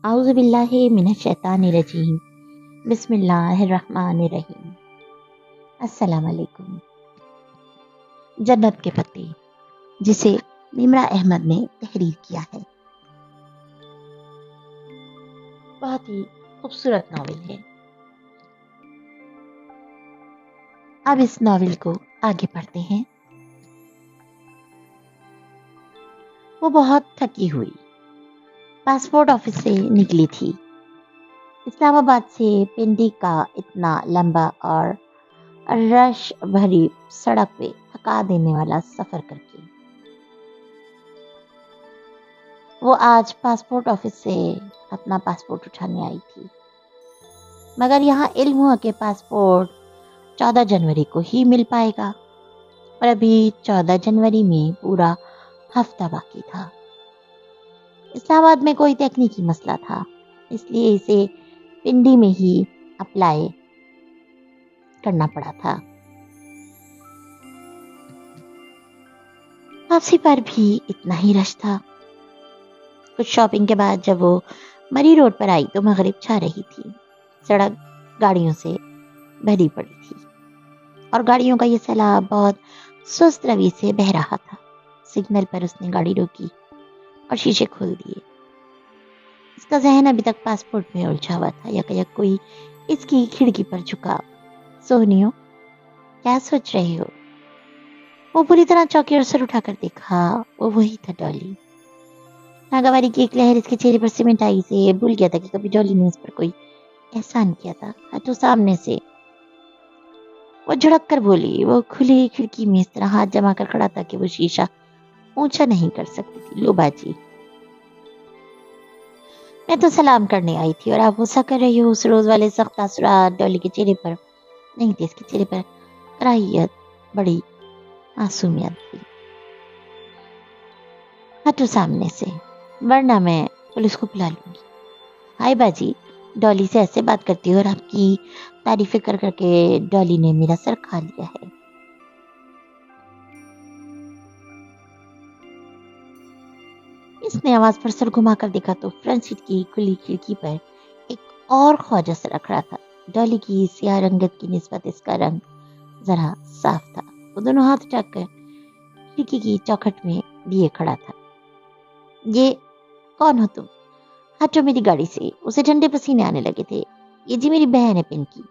اعوذ باللہ من الشیطان الرجیم بسم اللہ الرحمن الرحیم۔ السلام علیکم۔ جنت کے پتے، جسے نمرہ احمد نے تحریر کیا ہے، بہت ہی خوبصورت ناول ہے۔ اب اس ناول کو آگے پڑھتے ہیں۔ وہ بہت تھکی ہوئی پاسپورٹ آفس سے نکلی تھی، اسلام آباد سے پنڈی کا اتنا لمبا اور رش بھری سڑک پہ تھکا دینے والا سفر کر کے۔ وہ آج پاسپورٹ آفس سے اپنا پاسپورٹ اٹھانے آئی تھی، مگر یہاں علم ہوا کہ پاسپورٹ 14 جنوری کو ہی مل پائے گا، اور ابھی 14 جنوری میں پورا ہفتہ باقی تھا۔ اسلام آباد میں کوئی تکنیکی مسئلہ تھا، اس لیے اسے پنڈی میں ہی اپلائی کرنا پڑا تھا۔ واپسی پر بھی اتنا ہی رش تھا۔ کچھ شاپنگ کے بعد جب وہ مری روڈ پر آئی تو مغرب چھا رہی تھی۔ سڑک گاڑیوں سے بھری پڑی تھی اور گاڑیوں کا یہ سیلاب بہت سست روی سے بہہ رہا تھا۔ سگنل پر اس نے گاڑی روکی اور شیشے کھول دیے۔ اس کا ذہن ابھی تک پاسپورٹ میں الجھا ہوا تھا۔ یکایک کوئی اس کی کھڑکی پر جھکا۔ سونیو، کیا سوچ رہے ہو؟ وہ پوری طرح چوکی اور سر اٹھا کر دیکھا۔ وہ وہی تھا، ڈالی۔ ناگواری کی ایک لہر اس کے چہرے پر سیمنٹ آئی سے بھول گیا تھا کہ کبھی ڈالی نے اس پر کوئی احسان کیا تھا۔ ہٹو سامنے سے، وہ جھڑک کر بولی۔ وہ کھلی کھڑکی میں اس طرح ہاتھ جما کر کھڑا تھا کہ وہ شیشہ اونچا نہیں کر سکتی تھی۔ لو باجی، میں تو سلام کرنے آئی تھی اور آپ غصہ کر رہی ہو۔ اس روز والے سخت تاثرات ڈالی کے چہرے پر نہیں تھے، اس کے چہرے پر کراہیت، بڑی معصومیت تھی۔ ہٹو سامنے سے، ورنہ میں پولیس کو بلا لوں گی۔ ہائے باجی، ڈالی سے ایسے بات کرتی ہو، اور آپ کی تعریفیں کر کر کے ڈالی نے میرا سر کھا لیا ہے۔ اس نے آواز پر سر گھما کر دیکھا تو فرنٹ سیٹ کی کھلی کھڑکی پر ایک اور خواجہ سر کھڑا تھا۔ ڈالی کی سیاہ رنگت کی نسبت اس کا رنگ ذرا صاف تھا۔ وہ دونوں ہاتھ اٹھا کر کھڑکی کی چوکھٹ میں لیے کھڑا تھا۔ یہ کون ہو تم؟ ہٹو میری گاڑی سے۔ اسے ٹھنڈے پسینے آنے لگے تھے۔ یہ جی میری بہن ہے پنکی۔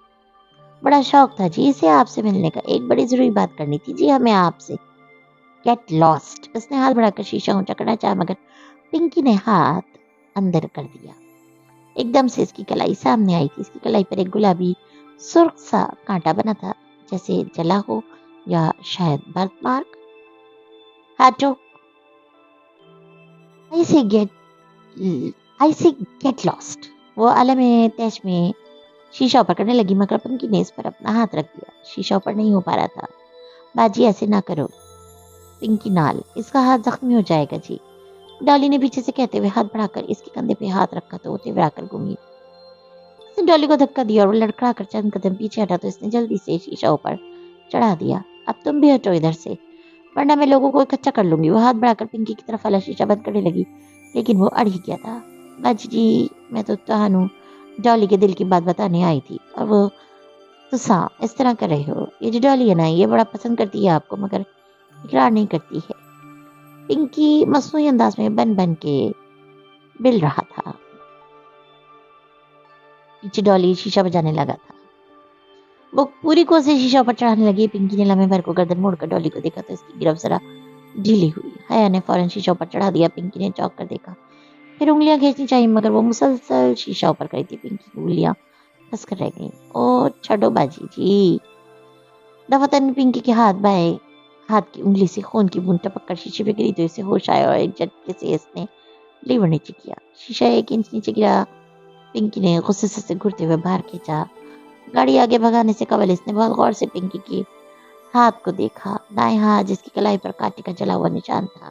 بڑا شوق تھا جی اسے آپ سے ملنے کا، ایک بڑی ضروری بات کرنی تھی جی ہمیں آپ سے۔ Get last. اس نے ہاتھ بڑھا کر شیشہ اونچا کرنا چاہا، مگر پنکی نے ہاتھ اندر کر دیا۔ ایک دم سے اس کی کلائی سامنے آئی تھی۔ اس کی کلائی پر ایک گلابی سرخ سا کانٹا بنا تھا، جیسے جلا ہو یا شاید برت mark. ہٹو، I say get lost۔ وہ عالم تیش میں شیشہ اوپر کرنے لگی، مگر پنکی نے اس پر اپنا ہاتھ رکھ دیا۔ شیشہ اوپر نہیں ہو پا رہا تھا۔ باجی ایسے نہ کرو پنکی نال، اس کا ہاتھ زخمی ہو جائے گا جی۔ ڈالی نے پیچھے سے کہتے ہوئے ہاتھ بڑھا کر اس کے کندھے پہ ہاتھ رکھا تو وہ تیورا کر گھومی۔ اس نے ڈالی کو دھکا دیا اور وہ لڑکھڑا کر چند قدم پیچھے ہٹا تو اس نے جلدی سے شیشہ اوپر چڑھا دیا۔ اب تم بھی ہٹو ادھر سے، ورنہ میں لوگوں کو اکٹھا کر لوں گی۔ وہ ہاتھ بڑھا کر پنکی کی طرف والا شیشہ بند کرنے لگی، لیکن وہ اڑ ہی گیا تھا۔ باجی جی، میں تو تہانوں ڈالی کے دل کی بات بتانے آئی تھی، اور وہ تساں اس طرح کر رہے ہو۔ یہ جو ڈالی ہے نا، یہ بڑا پسند کرتی ہے آپ کو، مگر اقرار نہیں کرتی ہے۔ پنکی مصنوعی انداز میں بن بن کے بل رہا تھا۔ پیچھے ڈالی شیشہ بجانے لگا تھا۔ وہ پوری کوشش شیشہ پر چڑھانے لگی۔ پنکی نے لمحے بھر کو گردن موڑ کر ڈالی کو دیکھا تو اس کی گرفت ذرا ڈھیلی ہوئی۔ حیا نے فوراً شیشہ پر چڑھا دیا۔ پنکی نے چونک کر دیکھا، پھر انگلیاں کھینچنی چاہیے، مگر وہ مسلسل شیشہ اوپر کری تھی۔ پنکی کی انگلیاں پھنس کر رہ گئیں۔ او چھڈو باجی جی۔ دفعتاً پنکی کے بائیں ہاتھ کی انگلی سے خون کی بوند ٹپک کر شیشے پہ گری تو اسے ہوش آیا اور ایک جھٹکے سے اس نے لیور نیچے کیا۔ شیشہ 1 انچ نیچے گرا۔ پنکی نے غصے سے گھرتے ہوئے باہر کھینچا۔ گاڑی آگے بھگانے سے قبل اس نے بہت غور سے پنکی کے ہاتھ کو دیکھا، دائیں ہاتھ جس کی کلائی پر کانٹے کا جلا ہوا نشان تھا۔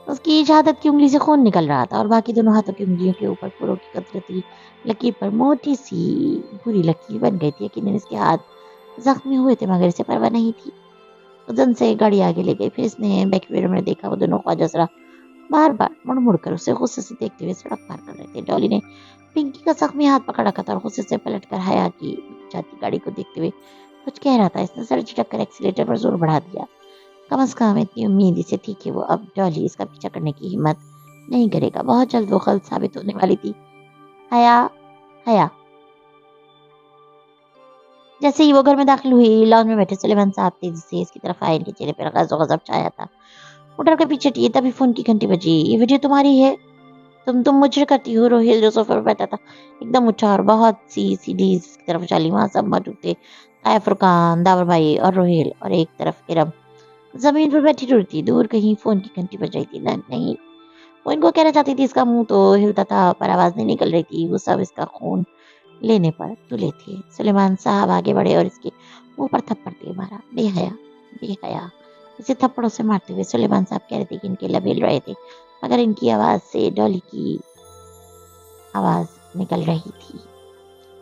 اس کی شہادت کی انگلی سے خون نکل رہا تھا اور باقی دونوں ہاتھوں کی انگلیوں کے اوپر پوروں کی قدرتی لکیر پر موٹی سی بری لکیر بن گئی تھی۔ یقیناً اس کے ہاتھ زخمی ہوئے تھے، مگر اسے پرواہ نہیں تھی۔ ادھن سے گاڑی آگے لے گئی۔ پھر اس نے بیک ویئر میں دیکھا وہ دونوں خواجہ سرا بار بار مڑ مڑ کر اسے غصے سے دیکھتے ہوئے سڑک پار کر رہے تھے. ڈالی نے پنکی کا زخمی ہاتھ پکڑ رکھا تھا اور غصے سے پلٹ کر حیا کی جاتی گاڑی کو دیکھتے ہوئے کچھ کہہ رہا تھا. اس نے سر جھٹک کر ایکسیلیٹر پر زور بڑھا دیا. کم از کم اتنی امید اسے تھی کہ وہ اب ڈالی اس کا پیچھا کرنے کی ہمت نہیں کرے گا. بہت جلد وہ غلط ثابت ہونے والی تھی. حیا جیسے ہی وہ گھر میں داخل ہوئی، لان میں بیٹھے سلیمان صاحب تیزی سے اس کی طرف آئے. ان کے چہرے پر غضب و غضب چھایا تھا. وہ ڈر کر پیچھے ہٹی. تبھی فون کی گھنٹی بجی. یہ ویڈیو تمہاری ہے؟ تم مجھے کرتی ہو؟ روہیل جو صوفے پر بیٹھا تھا ایک دم اٹھا اور بہت سی سیڑھیز کی طرف چلی. وہاں سب موجود تھے. فرقان، داور بھائی اور روہیل، اور ایک طرف ارم زمین پر بیٹھی ٹوٹتی. دور کہیں فون کی گھنٹی بج رہی تھی. نہیں، وہ ان کو کہنا چاہتی تھی. اس کا منہ تو ہلتا تھا پر آواز نہیں نکل رہی تھی. وہ سب اس کا خون لینے پر تلے تھے. سلیمان صاحب آگے بڑھے اور اس کے منہ پر تھپڑ دے مارا. بے حیا اسے تھپڑوں سے مارتے ہوئے سلیمان صاحب کہہ رہے تھے کہ ان کے لب ہل رہے تھے مگر ان کی آواز سے ڈالی کی آواز نکل رہی تھی.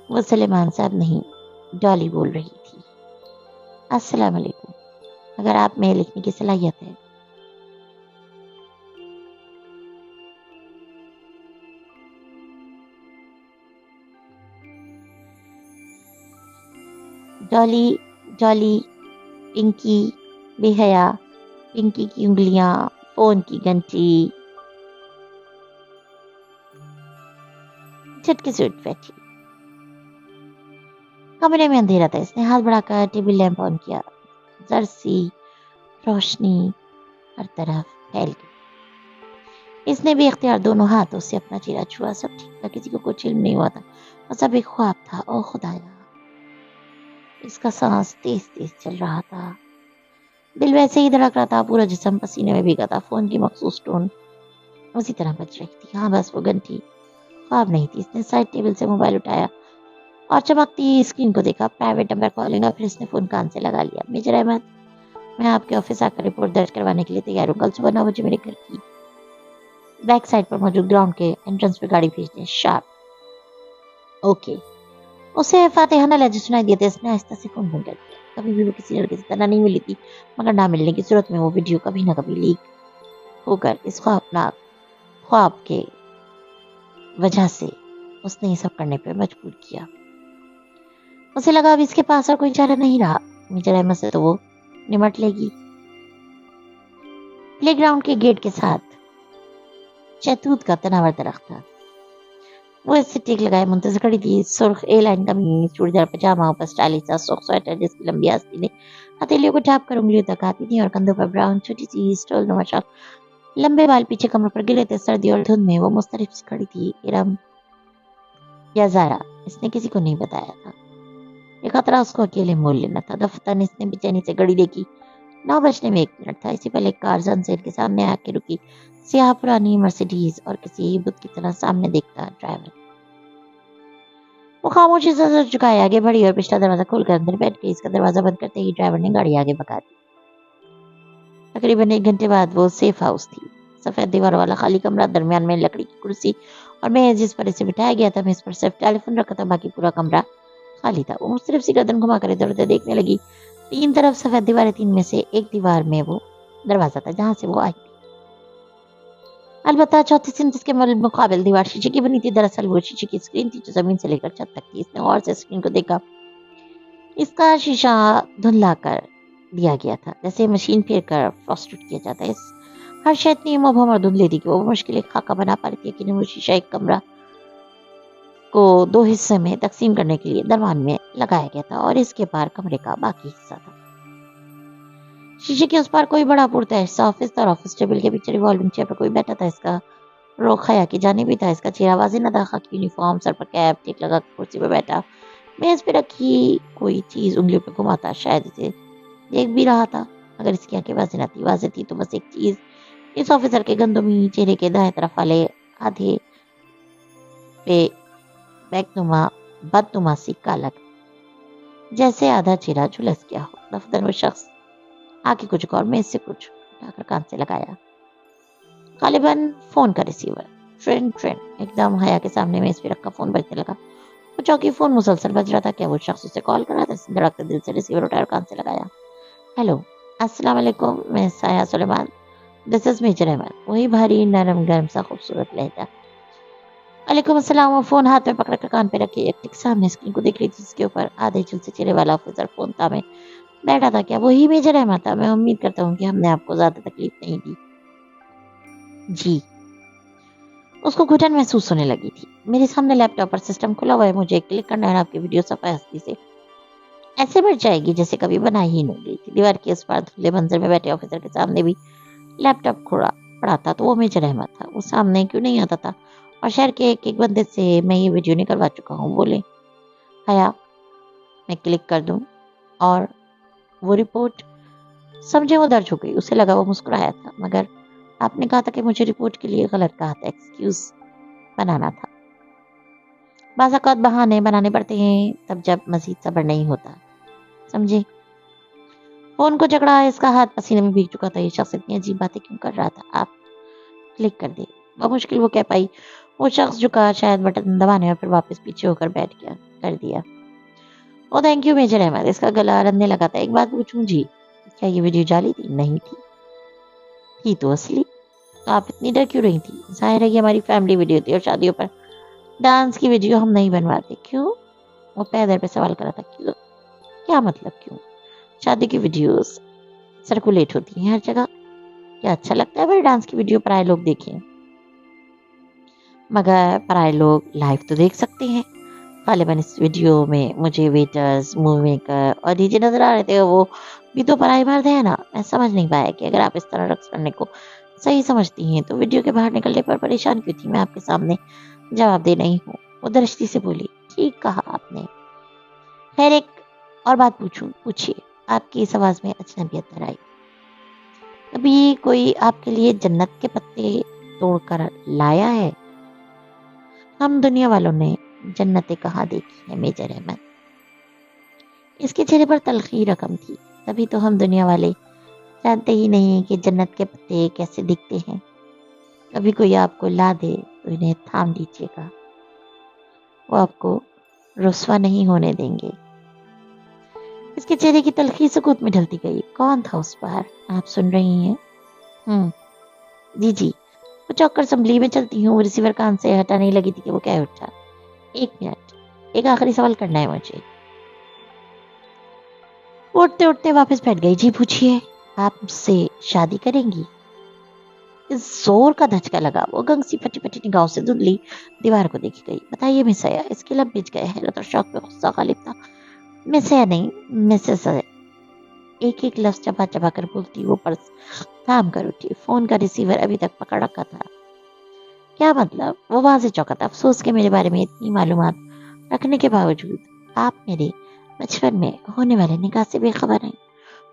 وہ سلیمان صاحب نہیں، ڈالی بول رہی تھی. السلام علیکم. اگر آپ میں لکھنے کی صلاحیت ہے. ڈالی پنکی بے حیا، پنکی کی انگلیاں، فون کی گھنٹی. جھٹکے سے اٹھ بیٹھی. کمرے میں اندھیرا تھا. اس نے ہاتھ بڑھا کر ٹیبل لیمپ آن کیا. زرسی روشنی ہر طرف پھیل گئی. اس نے بھی اختیار دونوں ہاتھوں سے اپنا چہرہ چھوا. سب ٹھیک تھا. کسی کو کچھ علم نہیں ہوا تھا. اور سب ایک خواب تھا. او خدایا. اس کا سانس تیز تیز چل رہا تھا. دل ویسے ہی دھڑک رہا تھا. پورا جسم پسینے میں بھیگا تھا. فون کی مخصوص ٹون اسی طرح بج رہی تھی. ہاں بس وہ گھنٹی خواب نہیں تھی. اس نے سائڈ ٹیبل سے موبائل اٹھایا اور چمکتی اسکرین کو دیکھا. Private number calling. اور پھر اس نے فون کان سے لگا لیا. میجر احمد، میں آپ کے آفس آ کر رپورٹ درج کروانے کے لیے تیار ہوں. کل صبح 9 بجے میرے گھر کی بیک سائڈ پر موجود گراؤنڈ کے انٹرنس پہ گاڑی بھیج دیں. شارپ. اوکے. اسے فاتحہ نہ لہجے سنائی دیے تھے. اس نے آہستہ سے فون بند کر دیا. کبھی بھی وہ کسی لڑکے سے طرح نہیں ملی تھی مگر نہ ملنے کی صورت میں وہ ویڈیو کبھی نہ کبھی لیک ہو کر اس خوفناک خواب کے وجہ سے اس نے یہ سب کرنے پر مجبور کیا. اسے لگا اب اس کے پاس اور کوئی چارہ نہیں رہا. میجر احمد سے تو وہ نمٹ لے گی. پلے گراؤنڈ کے گیٹ کے ساتھ شہتوت کا تناور درخت تھا. وہ اس سے ٹیک لگائے منتظر کھڑی تھی. سرخ اے لائن قمیص، چوڑیدار پاجامہ، اوپر اسٹائلش سا سرخ سویٹر جس کی لمبی آستینیں ہتھیلیوں کو ڈھانپ کر انگلیوں تک آتی تھیں، اور کندھوں پر براؤن چھوٹی سی اسٹول نما شال. لمبے بال پیچھے کمر پر گرے تھے. سردی اور دھند میں وہ مضطرب سی کھڑی تھی. ارم یا زارا، اس نے کسی کو نہیں بتایا تھا. یہ خطرہ اس کو اکیلے مول لینا تھا. دفتر اس نے بے چینی سے گھڑی دیکھی. 9 بجنے میں 1 منٹ تھا. اسی پہلے ایک کار زنزیر کے سامنے آ کے رکی. سیاہ پرانی مرسیڈیز اور کسی بت کی طرح سامنے دیکھتا ڈرائیور. وہ خاموشی سے سر جھکائے آگے بڑھی اور پچھلا دروازہ کھول کر اندر بیٹھ گئی. اس کا دروازہ بند کرتے ہی ڈرائیور نے گاڑی آگے بھگا دی. تقریباً 1 گھنٹے بعد وہ سیف ہاؤس تھی. سفید دیواروں والا خالی کمرہ، درمیان میں لکڑی کی کرسی اور میز جس پر اسے بٹھایا گیا تھا. میز پر صرف ٹیلی فون رکھا تھا. باقی پورا کمرہ خالی تھا. وہ مختلف سی گردن گھما کر ادھر ادھر دیکھنے لگی. 3 طرف سفید دیواریں. 3 میں سے ایک دیوار میں وہ دروازہ تھا جہاں سے وہ آئی تھی. البتہ چوتھی سنتس کے مقابل دیوار شیشے کی بنی تھی. دراصل وہ شیشے کی اسکرین تھی جو زمین سے لے کر چھت تک تھی. اس نے غور سے اسکرین کو دیکھا. اس کا شیشہ دھندلا کر دیا گیا تھا جیسے مشین پھیر کر فراسٹڈ کیا جاتا ہے. ہر شے اتنی مبہم اور دھندلی تھی کہ وہ مشکل ایک خاکہ بنا پا رہی تھی. یقیناً وہ شیشہ ایک کمرہ کو 2 حصے میں تقسیم کرنے کے لیے درمیان میں لگایا گیا تھا اور اس کے پار کمرے کا باقی حصہ تھا. شیشے کے اس پار کوئی بڑا پرتعش آفس تھا اور آفس ٹیبل کے پیچھے ریوالونگ چیئر پر کوئی بیٹھا تھا. اس کا رخ حیا کی جانب بھی تھا. اس کا چہرہ واضح نہ تھا. خاکی یونیفارم، سر پر کیپ، ٹیک لگا کر کرسی پہ بیٹھا. میز پہ رکھی کوئی چیز انگلیوں پہ گھماتا. شاید اسے دیکھ بھی رہا تھا مگر اس کی آنکھیں واضح نہ تھی. واضح تھی تو بس ایک چیز. اس آفیسر کے گندمی چہرے کے دائیں طرف والے آدھے پہ بدنما سی کالک جیسے آدھا چہرہ جھلس گیا ہو. دفتر میں شخص آگے کچھ اور میز سے کچھ اٹھا کر کان سے لگایا. غالباً فون کا ریسیور. ٹرین ایک دم حیا کے سامنے میز پہ رکھا فون بجنے لگا. وہ چوکی فون مسلسل بج رہا تھا. کیا وہ شخص اسے کال کر رہا تھا؟ اس نے دھڑکتے دل سے ریسیور اٹھایا اور کان سے لگایا. ہیلو، السلام علیکم، میں سایہ سلیمان. دس از میجر احمد. وہی بھاری نرم گرم سا خوبصورت لہجہ. वालेकुम अस्सलाम। वो फोन हाथ में पकड़ कर कान पे रखे एक टिक सामने स्क्रीन को देख रही थी, जिसके ऊपर आधे झुल से चेहरे वाला ऑफिसर फोन था में बैठा था। क्या वही मेजर अहमद था? मैं उम्मीद करता हूँ कि हमने आपको ज्यादा तकलीफ नहीं दी। जी। उसको घुटन महसूस होने लगी थी। मेरे सामने लैपटॉप पर सिस्टम खुला हुआ है, मुझे एक क्लिक करना है और आपकी वीडियो सफाई हस्ती से ऐसे मिट जाएगी जैसे कभी बनाई ही नहीं गई थी। दीवार के इस पार धुंधले मंजर में बैठे ऑफिसर के सामने भी लैपटॉप खुला पड़ा था, तो वो मेजर अहमद था। वो सामने क्यों नहीं आता था? और शहर के एक एक बंदे से मैं ये वीडियो निकलवा चुका हूँ। बोले हया, मैं क्लिक कर दूं और वो रिपोर्ट समझे वो दर्ज हो गई। उसे लगा वो मुस्कुराया था, मगर आपने कहा था कि मुझे रिपोर्ट के लिए गलत कहा था, एक्सक्यूज बनाना था। बाज़ औक़ात बहाने बनाने पड़ते हैं तब जब मजीद सब्र नहीं होता, समझे? फोन को जकड़ा, इसका हाथ पसीने में भीग चुका था। ये शख्स इतनी अजीब बातें क्यों कर रहा था? आप क्लिक कर दे। बमुश्किल वो कह पाई। वो शख्स झुका, शायद बटन दबाने, और फिर वापस पीछे होकर बैठ गया। कर दिया। ओ थैंक यू मेजर अहमद। इसका गला रंधने लगा था। एक बात पूछूं जी, क्या ये वीडियो जाली थी? नहीं थी। थी तो असली। तो आप इतनी डर क्यों रही थी? जाहिर है कि हमारी फैमिली वीडियो थी और शादियों पर डांस की वीडियो हम नहीं बनवाते। क्यों? वो पैदर पे सवाल कर रहा था। क्यों? क्या मतलब क्यों? शादी की वीडियोस सर्कुलेट होती हैं हर जगह। क्या अच्छा लगता है भाई डांस की वीडियो पराए लोग देखें? मगर पराए लोग लाइव तो देख सकते हैं। गालिबन इस वीडियो में मुझे वेटर्स, मूवी मेकर और डीजे नजर आ रहे थे। वो भी तो पराए मर्द है ना। मैं समझ नहीं पाया कि अगर आप इस तरह रक्स करने को सही समझती हैं तो वीडियो के बाहर निकलने पर परेशान क्यों थी? मैं आपके सामने जवाब दे रही हूँ। वो दृष्टि से बोली। ठीक कहा आपने। खैर, एक और बात पूछूं? पूछिए। आपकी इस आवाज में अजनबियत नजर आई। कभी कोई आपके लिए जन्नत के पत्ते तोड़कर लाया है? हम दुनिया वालों ने जन्नतें कहाँ देखी है मेजर अहमद? इसके चेहरे पर तलखी रकम थी। तभी तो हम दुनिया वाले जानते ही नहीं कि जन्नत के पत्ते कैसे दिखते हैं। कभी कोई आपको ला दे तो इन्हें थाम लीजिएगा, वो आपको रुस्वा नहीं होने देंगे। इसके चेहरे की तलखी सुकूत में ढलती गई। कौन था उस पर? आप सुन रही हैं? जी जी। वो चौककर संभली। में चलती हूँ। रिसीवर कान से हटाने लगी थी कि वो कह उठा। एक मिनट, एक आखिरी सवाल करना है मुझे। उठते उठते वापस बैठ गई। जी पूछिए। आप मुझसे शादी करेंगी? इस जोर का धचका लगा। वो गंग सी फटी फटी निगाहों से धुंधली दीवार को देखी गई। बताइए मिस अया। इसके लब बिछ गए। हैरत और शौक पे गुस्सा गालिब था। मिस अया नहीं, मिसेस अया। एक एक लफ्ज चबा चबा कर बोलती वो पर्स थाम कर उठी। फोन का रिसीवर अभी तक पकड़ रखा था। क्या मतलब? वो वहां से चौंका था। अफसोस के मेरे बारे में इतनी मालूमात रखने के बावजूद आप मेरे बचपन में होने वाले निकाह से बेखबर हैं।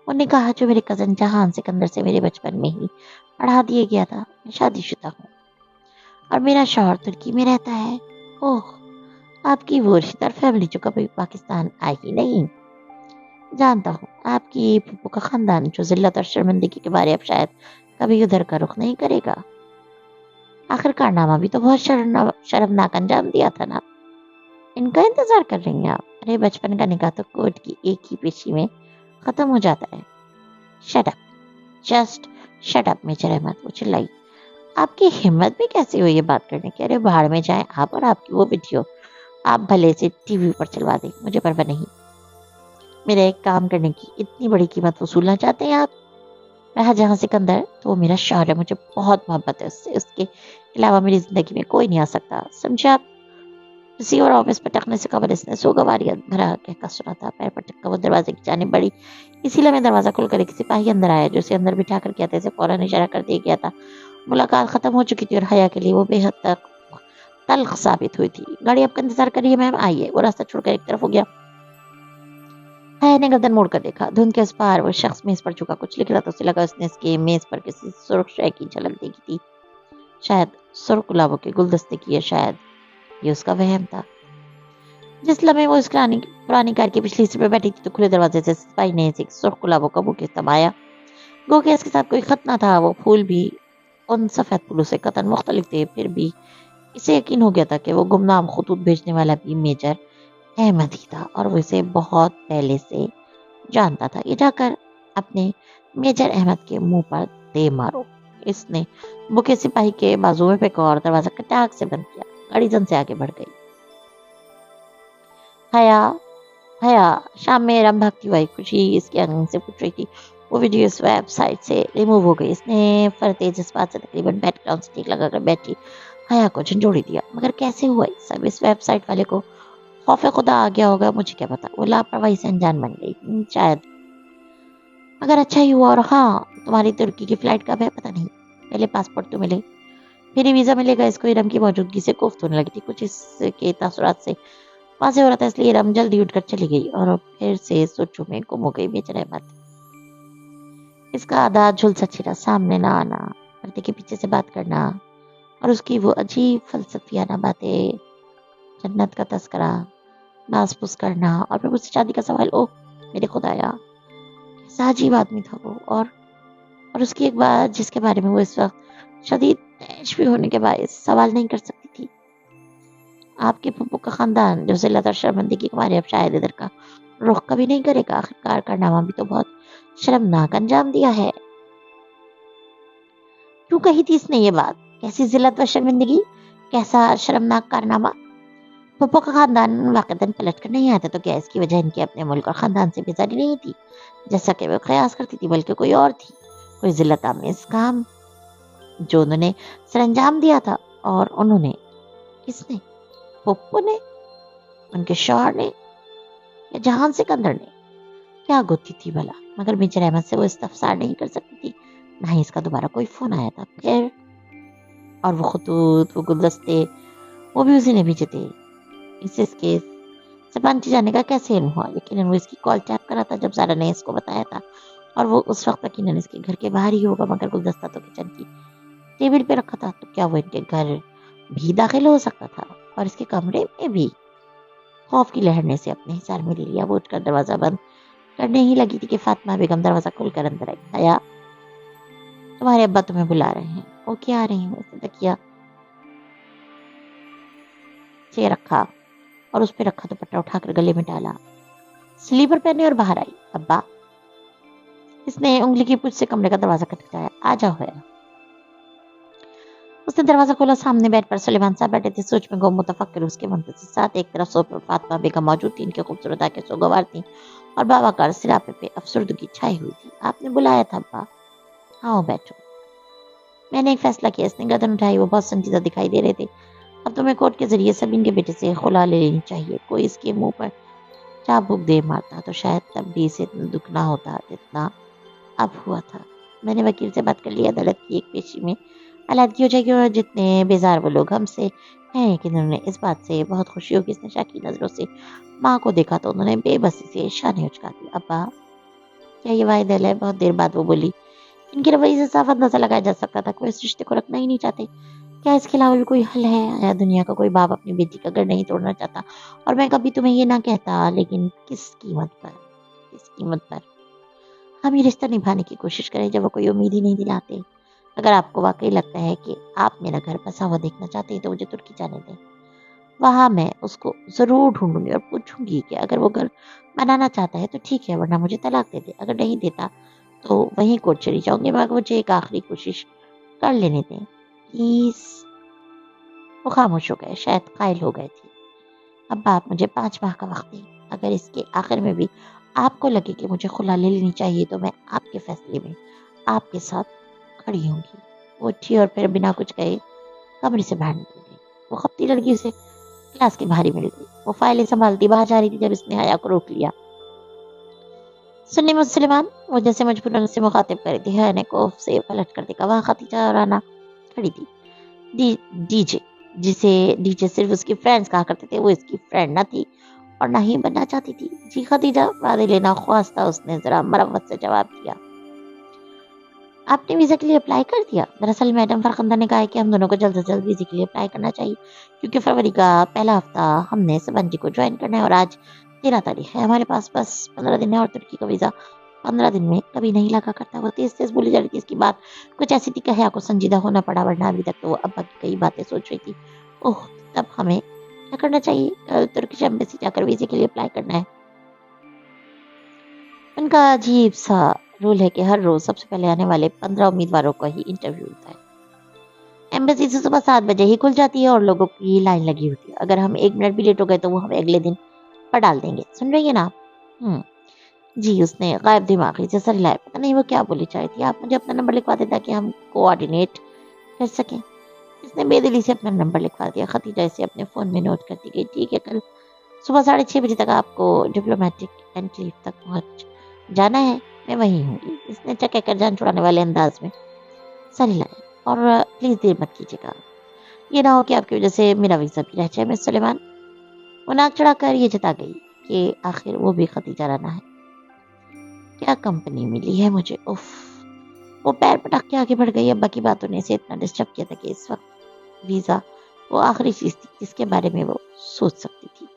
वो निकाह जो मेरे कजन जहान सिकंदर से मेरे बचपन में ही पढ़ा दिया गया था। मैं शादीशुदा हूँ और मेरा शौहर तुर्की में रहता है। ओह, आपकी वो रिश्तेदार फैमिली जो कभी पाकिस्तान आई ही नहीं। जानता हूँ आपकी फूफू का खानदान जो जिल्लत और शर्मिंदगी के बारे अब शायद कभी उधर का रुख नहीं करेगा। आखिर कारनामा भी तो बहुत शर्मनाक अंजाम दिया था ना। इनका इंतजार कर रही हैं आप? अरे बचपन का निकाह तो कोर्ट की एक ही पेशी में खत्म हो जाता है। Shut up, just shut up major Ahmed. वो चिल्लाई। आपकी हिम्मत भी कैसी हुई ये बात करने की? अरे बाहर में जाए आप और आपकी वो वीडियो। आप भले से टीवी पर चलवा दें, मुझे परवाह नहीं। मेरा एक काम करने की इतनी बड़ी कीमत वसूलना चाहते हैं आप? रहा जहां सिकंदर, तो वो मेरा शौहर है। मुझे बहुत मोहब्बत है उससे। उसके अलावा मेरी जिंदगी में कोई नहीं आ सकता, समझे आप? रिसीवर ऑफिस पर टकने से कबल इसने सोगवारियत भरा कहका सुना था। पैर पर टक्का वो दरवाजे की जानिब बढ़ी। इसी लम्हे दरवाजा खुलकर एक सिपाही अंदर आया जो उसे अंदर बिठा कर कहते से फौरन इशारा कर दिया गया था। मुलाकात खत्म हो चुकी थी और हया के लिए वो बेहद तक तल्ख साबित हुई थी। गाड़ी आपका इंतजार करिए मैम, आइए। वो रास्ता छोड़कर एक तरफ हो गया। हया ने गर्दन मोड़कर देखा। धुंध के उस पार वो शख्स मेज पर झुका कुछ लिख रहा था। उसे लगा उसने इसके मेज पर किसी सुर्ख शय की झलक देखी थी। शायद सुर्ख गुलाबों के गुलदस्ते की, या शायद ये उसका वहम था। जिस लम्हे वो इस पुरानी कार की पिछली सीट पर बैठी थी तो खुले दरवाजे से सिपाही ने एक सुर्ख गुलाबों का बुके थमाया। गो के इसके साथ कोई खत ना था। वो फूल भी उन सफेद फूलों से कतन मुख्तलिफ थे। फिर भी इसे यकीन हो गया था कि वो गुमनाम खतूत भेजने वाला भी मेजर अहमद ही था और वो इसे बहुत पहले से जानता था। ये जाकर अपने मेजर अहमद के मुंह पर दे मारो। इसने बुके सिपाही के बाजू में फेंका और दरवाजा कटाक से बंद किया। गाड़ी जन से आगे बढ़ गई। हया हया शाम में रम भागती हुई खुशी इसके अंग से पूछ रही थी। वो वीडियो इस वेबसाइट से रिमूव हो गई। इसने फरते जज्बात से तकरीबन बैकग्राउंड स्टिक लगाकर बैठी हया को झंझोड़ी दिया। मगर कैसे हुआ ये सब? इस वेबसाइट वाले को खौफे खुदा आ गया होगा, मुझे क्या पता। वो लापरवाही से अनजान बन गई शायद, मगर अच्छा ही हुआ। और हाँ, तुम्हारी तुर्की की फ्लाइट कब है? पता नहीं। पहले पासपोर्ट तो मिले, फिर ही वीजा मिलेगा। इसको इरम की मौजूदगी से कोफ्त होने लगी थी। कुछ इसके तासुरात से वाजे हो रहा था, इसलिए इरम जल्दी उठकर चली गई और फिर से सोचों में गुम हो गई बेचैन। इसका आधा झुलसा छिरा सामने ना आना, पर्दे के पीछे से बात करना, और उसकी वो अजीब फलसफियाना बातें, जन्नत का तस्करा, नासपुस करना, और फिर मुझसे शादी का सवाल। ओह मेरे खुदाया, कैसा अजीब आदमी था वो। और उसकी एक बात जिसके बारे में वो इस वक्त शदीद तैश भी होने के बायस सवाल नहीं कर सकती थी। आपके पप्पू का खानदान जो जिल्लत और शर्मिंदगी के मारे अब शायद इधर का रुख कभी नहीं करेगा। आखिरकार कारनामा भी तो बहुत शर्मनाक अंजाम दिया है। क्यों कही थी इसने ये बात? कैसी जिल्लत व शर्मिंदगी, कैसा शर्मनाक कारनामा? पप्पू का खानदान वाकईतन पलट कर नहीं आता तो क्या इसकी वजह इनके अपने मुल्क और खानदान से बेजारी नहीं थी, जैसा कि वो कयास करती थी, बल्कि कोई और थी। कोई जिल्लत आमेज काम जो उन्होंने सरंजाम दिया था। और उन्होंने, किसने? पप्पू ने, उनके शौहर ने, या जहान सिकंदर ने? क्या गुत्थी थी भला? मगर मेजर अहमद से वो इस्तफसार नहीं कर सकती थी, ना ही इसका दोबारा कोई फोन आया था। फिर और वो खतूत, वो गुलदस्ते, वो भी उसी ने भेजे थे। इसके सरपंच जाने का कैसे इल्म हुआ? यकीनन वो इसकी कॉल टैप करा था जब सारा ने इसको बताया था, और वो उस वक्त यकीनन इसके घर के बाहर ही होगा। मगर गुलदस्ता तो किचन की टेबल पे रखा था, तो क्या वो इनके घर भी दाखिल हो सकता था? और इसके कमरे में भी? खौफ की लहर ने से अपने हिसार में ले लिया। वो उठकर दरवाजा बंद करने ही लगी थी कि फातिमा बेगम दरवाजा खोलकर अंदर आई। हया, तुम्हारे अब्बा तुम्हें बुला रहे हैं। वो क्या आ रही हूँ? उसने तकिया से रखा और उस पर रखा दुपट्टा उठाकर गले में डाला, स्लीपर पहने और बाहर आई। अब्बा, इसने उंगली की पूंछ से कमरे का दरवाजा खटखटाया। आ जाओ है। उसने दरवाजा खोला। सामने बेड पर सुलेमान साहब बैठे थे, सोच में गुम मुतफक्किर। उसके मुंतज़िर साथ एक तरफ सोफे पर फातिमा बेगम मौजूद थी, इनके खूबसूरत आंखें सोगवार थी और बावाकार सिरापे पे अफसरदगी छाई हुई थी। आपने बुलाया था अब्बा? आओ बैठो। मैंने एक फैसला किया। इसने गर्दन उठाई। वो बहुत संजीदा दिखाई दे रहे थे। अब तुम्हें कोर्ट के जरिए सबीन के बेटे से खुला ले लेनी चाहिए। कोई इसके मुंह पर चाबुक दे मारता तो शायद तब भी इसे इतना दुख ना होता जितना अब हुआ था। मैंने वकील से बात कर लिया। अदालत की एक पेशी में अलहदगी हो जाएगी, और जितने बेजार वो लोग हमसे हैं कि उन्होंने इस बात से बहुत खुशी होगी। इसने शाकी नजरों से माँ को देखा तो उन्होंने बेबसी से शाने उचका दी। अब्बा, क्या ये वाहिद है? बहुत देर बाद वो बोली। इनके रवैये से साफ अंदाजा लगाया जा सकता था कि वो इस रिश्ते को रखना ही नहीं चाहते। क्या इसके अलावा भी कोई हल है? या दुनिया का कोई बाप अपनी बेटी का घर नहीं तोड़ना चाहता? और मैं कभी तुम्हें ये ना कहता, लेकिन किस कीमत पर? किस कीमत पर हम ये रिश्ता निभाने की कोशिश करें जब वो कोई उम्मीद ही नहीं दिलाते? अगर आपको वाकई लगता है कि आप मेरा घर बसा हुआ देखना चाहते हैं तो मुझे तुर्की जाने दें। वहाँ मैं उसको जरूर ढूंढूंगी और पूछूंगी कि अगर वो घर बनाना चाहता है तो ठीक है, वरना मुझे तलाक दे दे। अगर नहीं देता तो वहीं कोर्ट चली जाऊंगी, मगर मुझे एक आखिरी कोशिश कर लेने दें प्लीज। वो खामोश हो गए, शायद कायल हो गए थे। अब आप मुझे 5 माह का वक्त दें। अगर इसके आखिर में भी आपको लगे कि मुझे खुला ले लेनी चाहिए तो मैं आपके फैसले में आपके साथ खड़ी होंगी। वो उठी और फिर बिना कुछ कहे कमरे से बाहर निकल गई। वो खपती लड़की उसे क्लास के बाहर ही मिल गई। वो फाइलें संभालती बाहर जा रही थी जब इसने हया को रोक लिया। सुन्नी मुसलमान, वो जैसे मजबूरन से मुखातिब कर रही थी। हया ने कोफ से पलट कर देखा। वहाँ खतीजा और राना खड़ी थी। डीजे, जिसे डीजे सिर्फ उसकी फ्रेंड्स कहा करते थे, वो इसकी फ्रेंड न थी और ना ही बनना चाहती थी। जी खतीजा, वादे लेना ख्वास था। उसने जरा मरम्मत से जवाब दिया। आपने वीजा के लिए अप्लाई कर दिया? दरअसल मैडम फरखंदा ने कहा है कि हम दोनों को जल्द से जल्द वीजा के लिए अप्लाई करना चाहिए, क्योंकि फरवरी का पहला हफ्ता हमने सबंजी को ज्वाइन करना है और आज 13 तारीख है। हमारे पास बस 15 दिन है और तुर्की का वीजा 15 दिन में कभी नहीं लगा करता। वो तेज तेज बोली जा रही थी। इसकी बात कुछ ऐसी थी कि हया को संजीदा होना पड़ा, वरना अभी तक तो वो अब्बा की कई बातें सोच रही थी। ओह, तब हमें क्या करना चाहिए? कल तुर्किश एम्बेसी जाकर वीजे के लिए अप्लाई करना है। उनका अजीब सा रूल है कि हर रोज सबसे पहले आने वाले 15 उम्मीदवारों का ही इंटरव्यू होता है। एम्बेसी से सुबह 7 बजे ही खुल जाती है और लोगों की लाइन लगी होती है। अगर हम 1 मिनट भी लेट हो गए तो वो हमें अगले दिन पर डाल देंगे। सुन रही है ना आप? जी, उसने गायब दिमागी से सर हिलाया। पता नहीं वो क्या बोली चाह रही थी। आप मुझे अपना नंबर लिखवा दें ताकि हम कोऑर्डिनेट कर सकें। इसने बेदिली से अपना नंबर लिखवा दिया। खतीजा इसे अपने फ़ोन में नोट करती गई। ठीक है, कल सुबह 6:30 बजे तक आपको डिप्लोमेटिक एनक्लेव तक पहुंच जाना है। मैं वहीं हूँगी। इसने चकह कर जान छुड़ाने वाले अंदाज में सर हिलाया। और प्लीज़ देर मत कीजिएगा। ये ना हो कि आपकी वजह से मेरा वीज़ा भी रह जाए। मिस सुलेमान वो नाक चढ़ाकर ये जता गई कि आखिर वो भी खतीजा राना है। क्या कंपनी मिली है मुझे, उफ। वो पैर पटक के आगे बढ़ गई। अब्बा की बातों ने इसे इतना डिस्टर्ब किया था कि इस वक्त वीजा वो आखिरी चीज थी जिसके बारे में वो सोच सकती थी।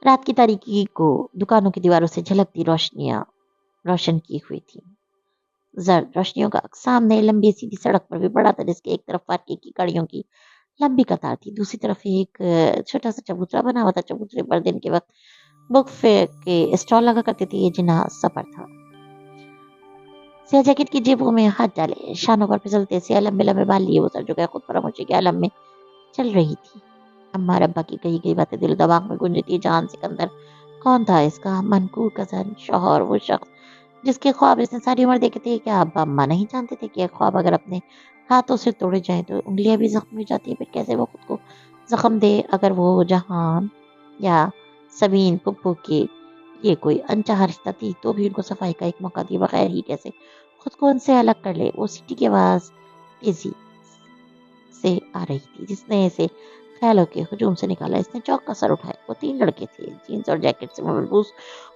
रात की तारीकी को दुकानों की दीवारों से झलकती रोशनियां रोशन की हुई थी। जर्द रोशनियों का सामने लंबी सीधी सड़क पर भी बड़ा था, जिसके एक तरफ फाटके की गाड़ियों की लंबी कतार थी, दूसरी तरफ एक छोटा सा चबूतरा बना हुआ था। चबूतरे पर दिन के वक्त बुक फेयर के स्टॉल लगा करते थे। ये जिन्ना सफर था। सिया जैकेट की जेबों में हाथ डाले, शानों पर फिसलते से लंबे लंबे बाल लिए वो सर झुकाए खुद फरामोशी के आलम में चल रही थी। अम्मा और अब्बा की कही गई बातें दिल दिमाग में गूंजी थी। जान सिकंदर कौन था? इसका मनकूर कजन, शौहर, वो शख्स जिसके ख्वाब इसने सारी उम्र देखे थे। क्या अब्बा अम्मा नहीं जानते थे कि ये ख्वाब अगर अपने हाथों से तोड़े जाए तो उंगलियां भी जख्म हो जाती है? फिर कैसे वो खुद को जख्म दे? अगर वो जहान या सबीन पुप्पू के ये कोई अनचाहा रिश्ता थी तो भी उनको सफाई का एक मौका दिए बगैर ही कैसे खुद को उनसे अलग कर ले। वो सीटी की आवाज तेजी से आ रही थी जिसने इसे ख्यालों के हुजूम से निकाला। इसने चौक का सर उठाया। वो 3 लड़के थे, जीन्स और जैकेट से मलबूस।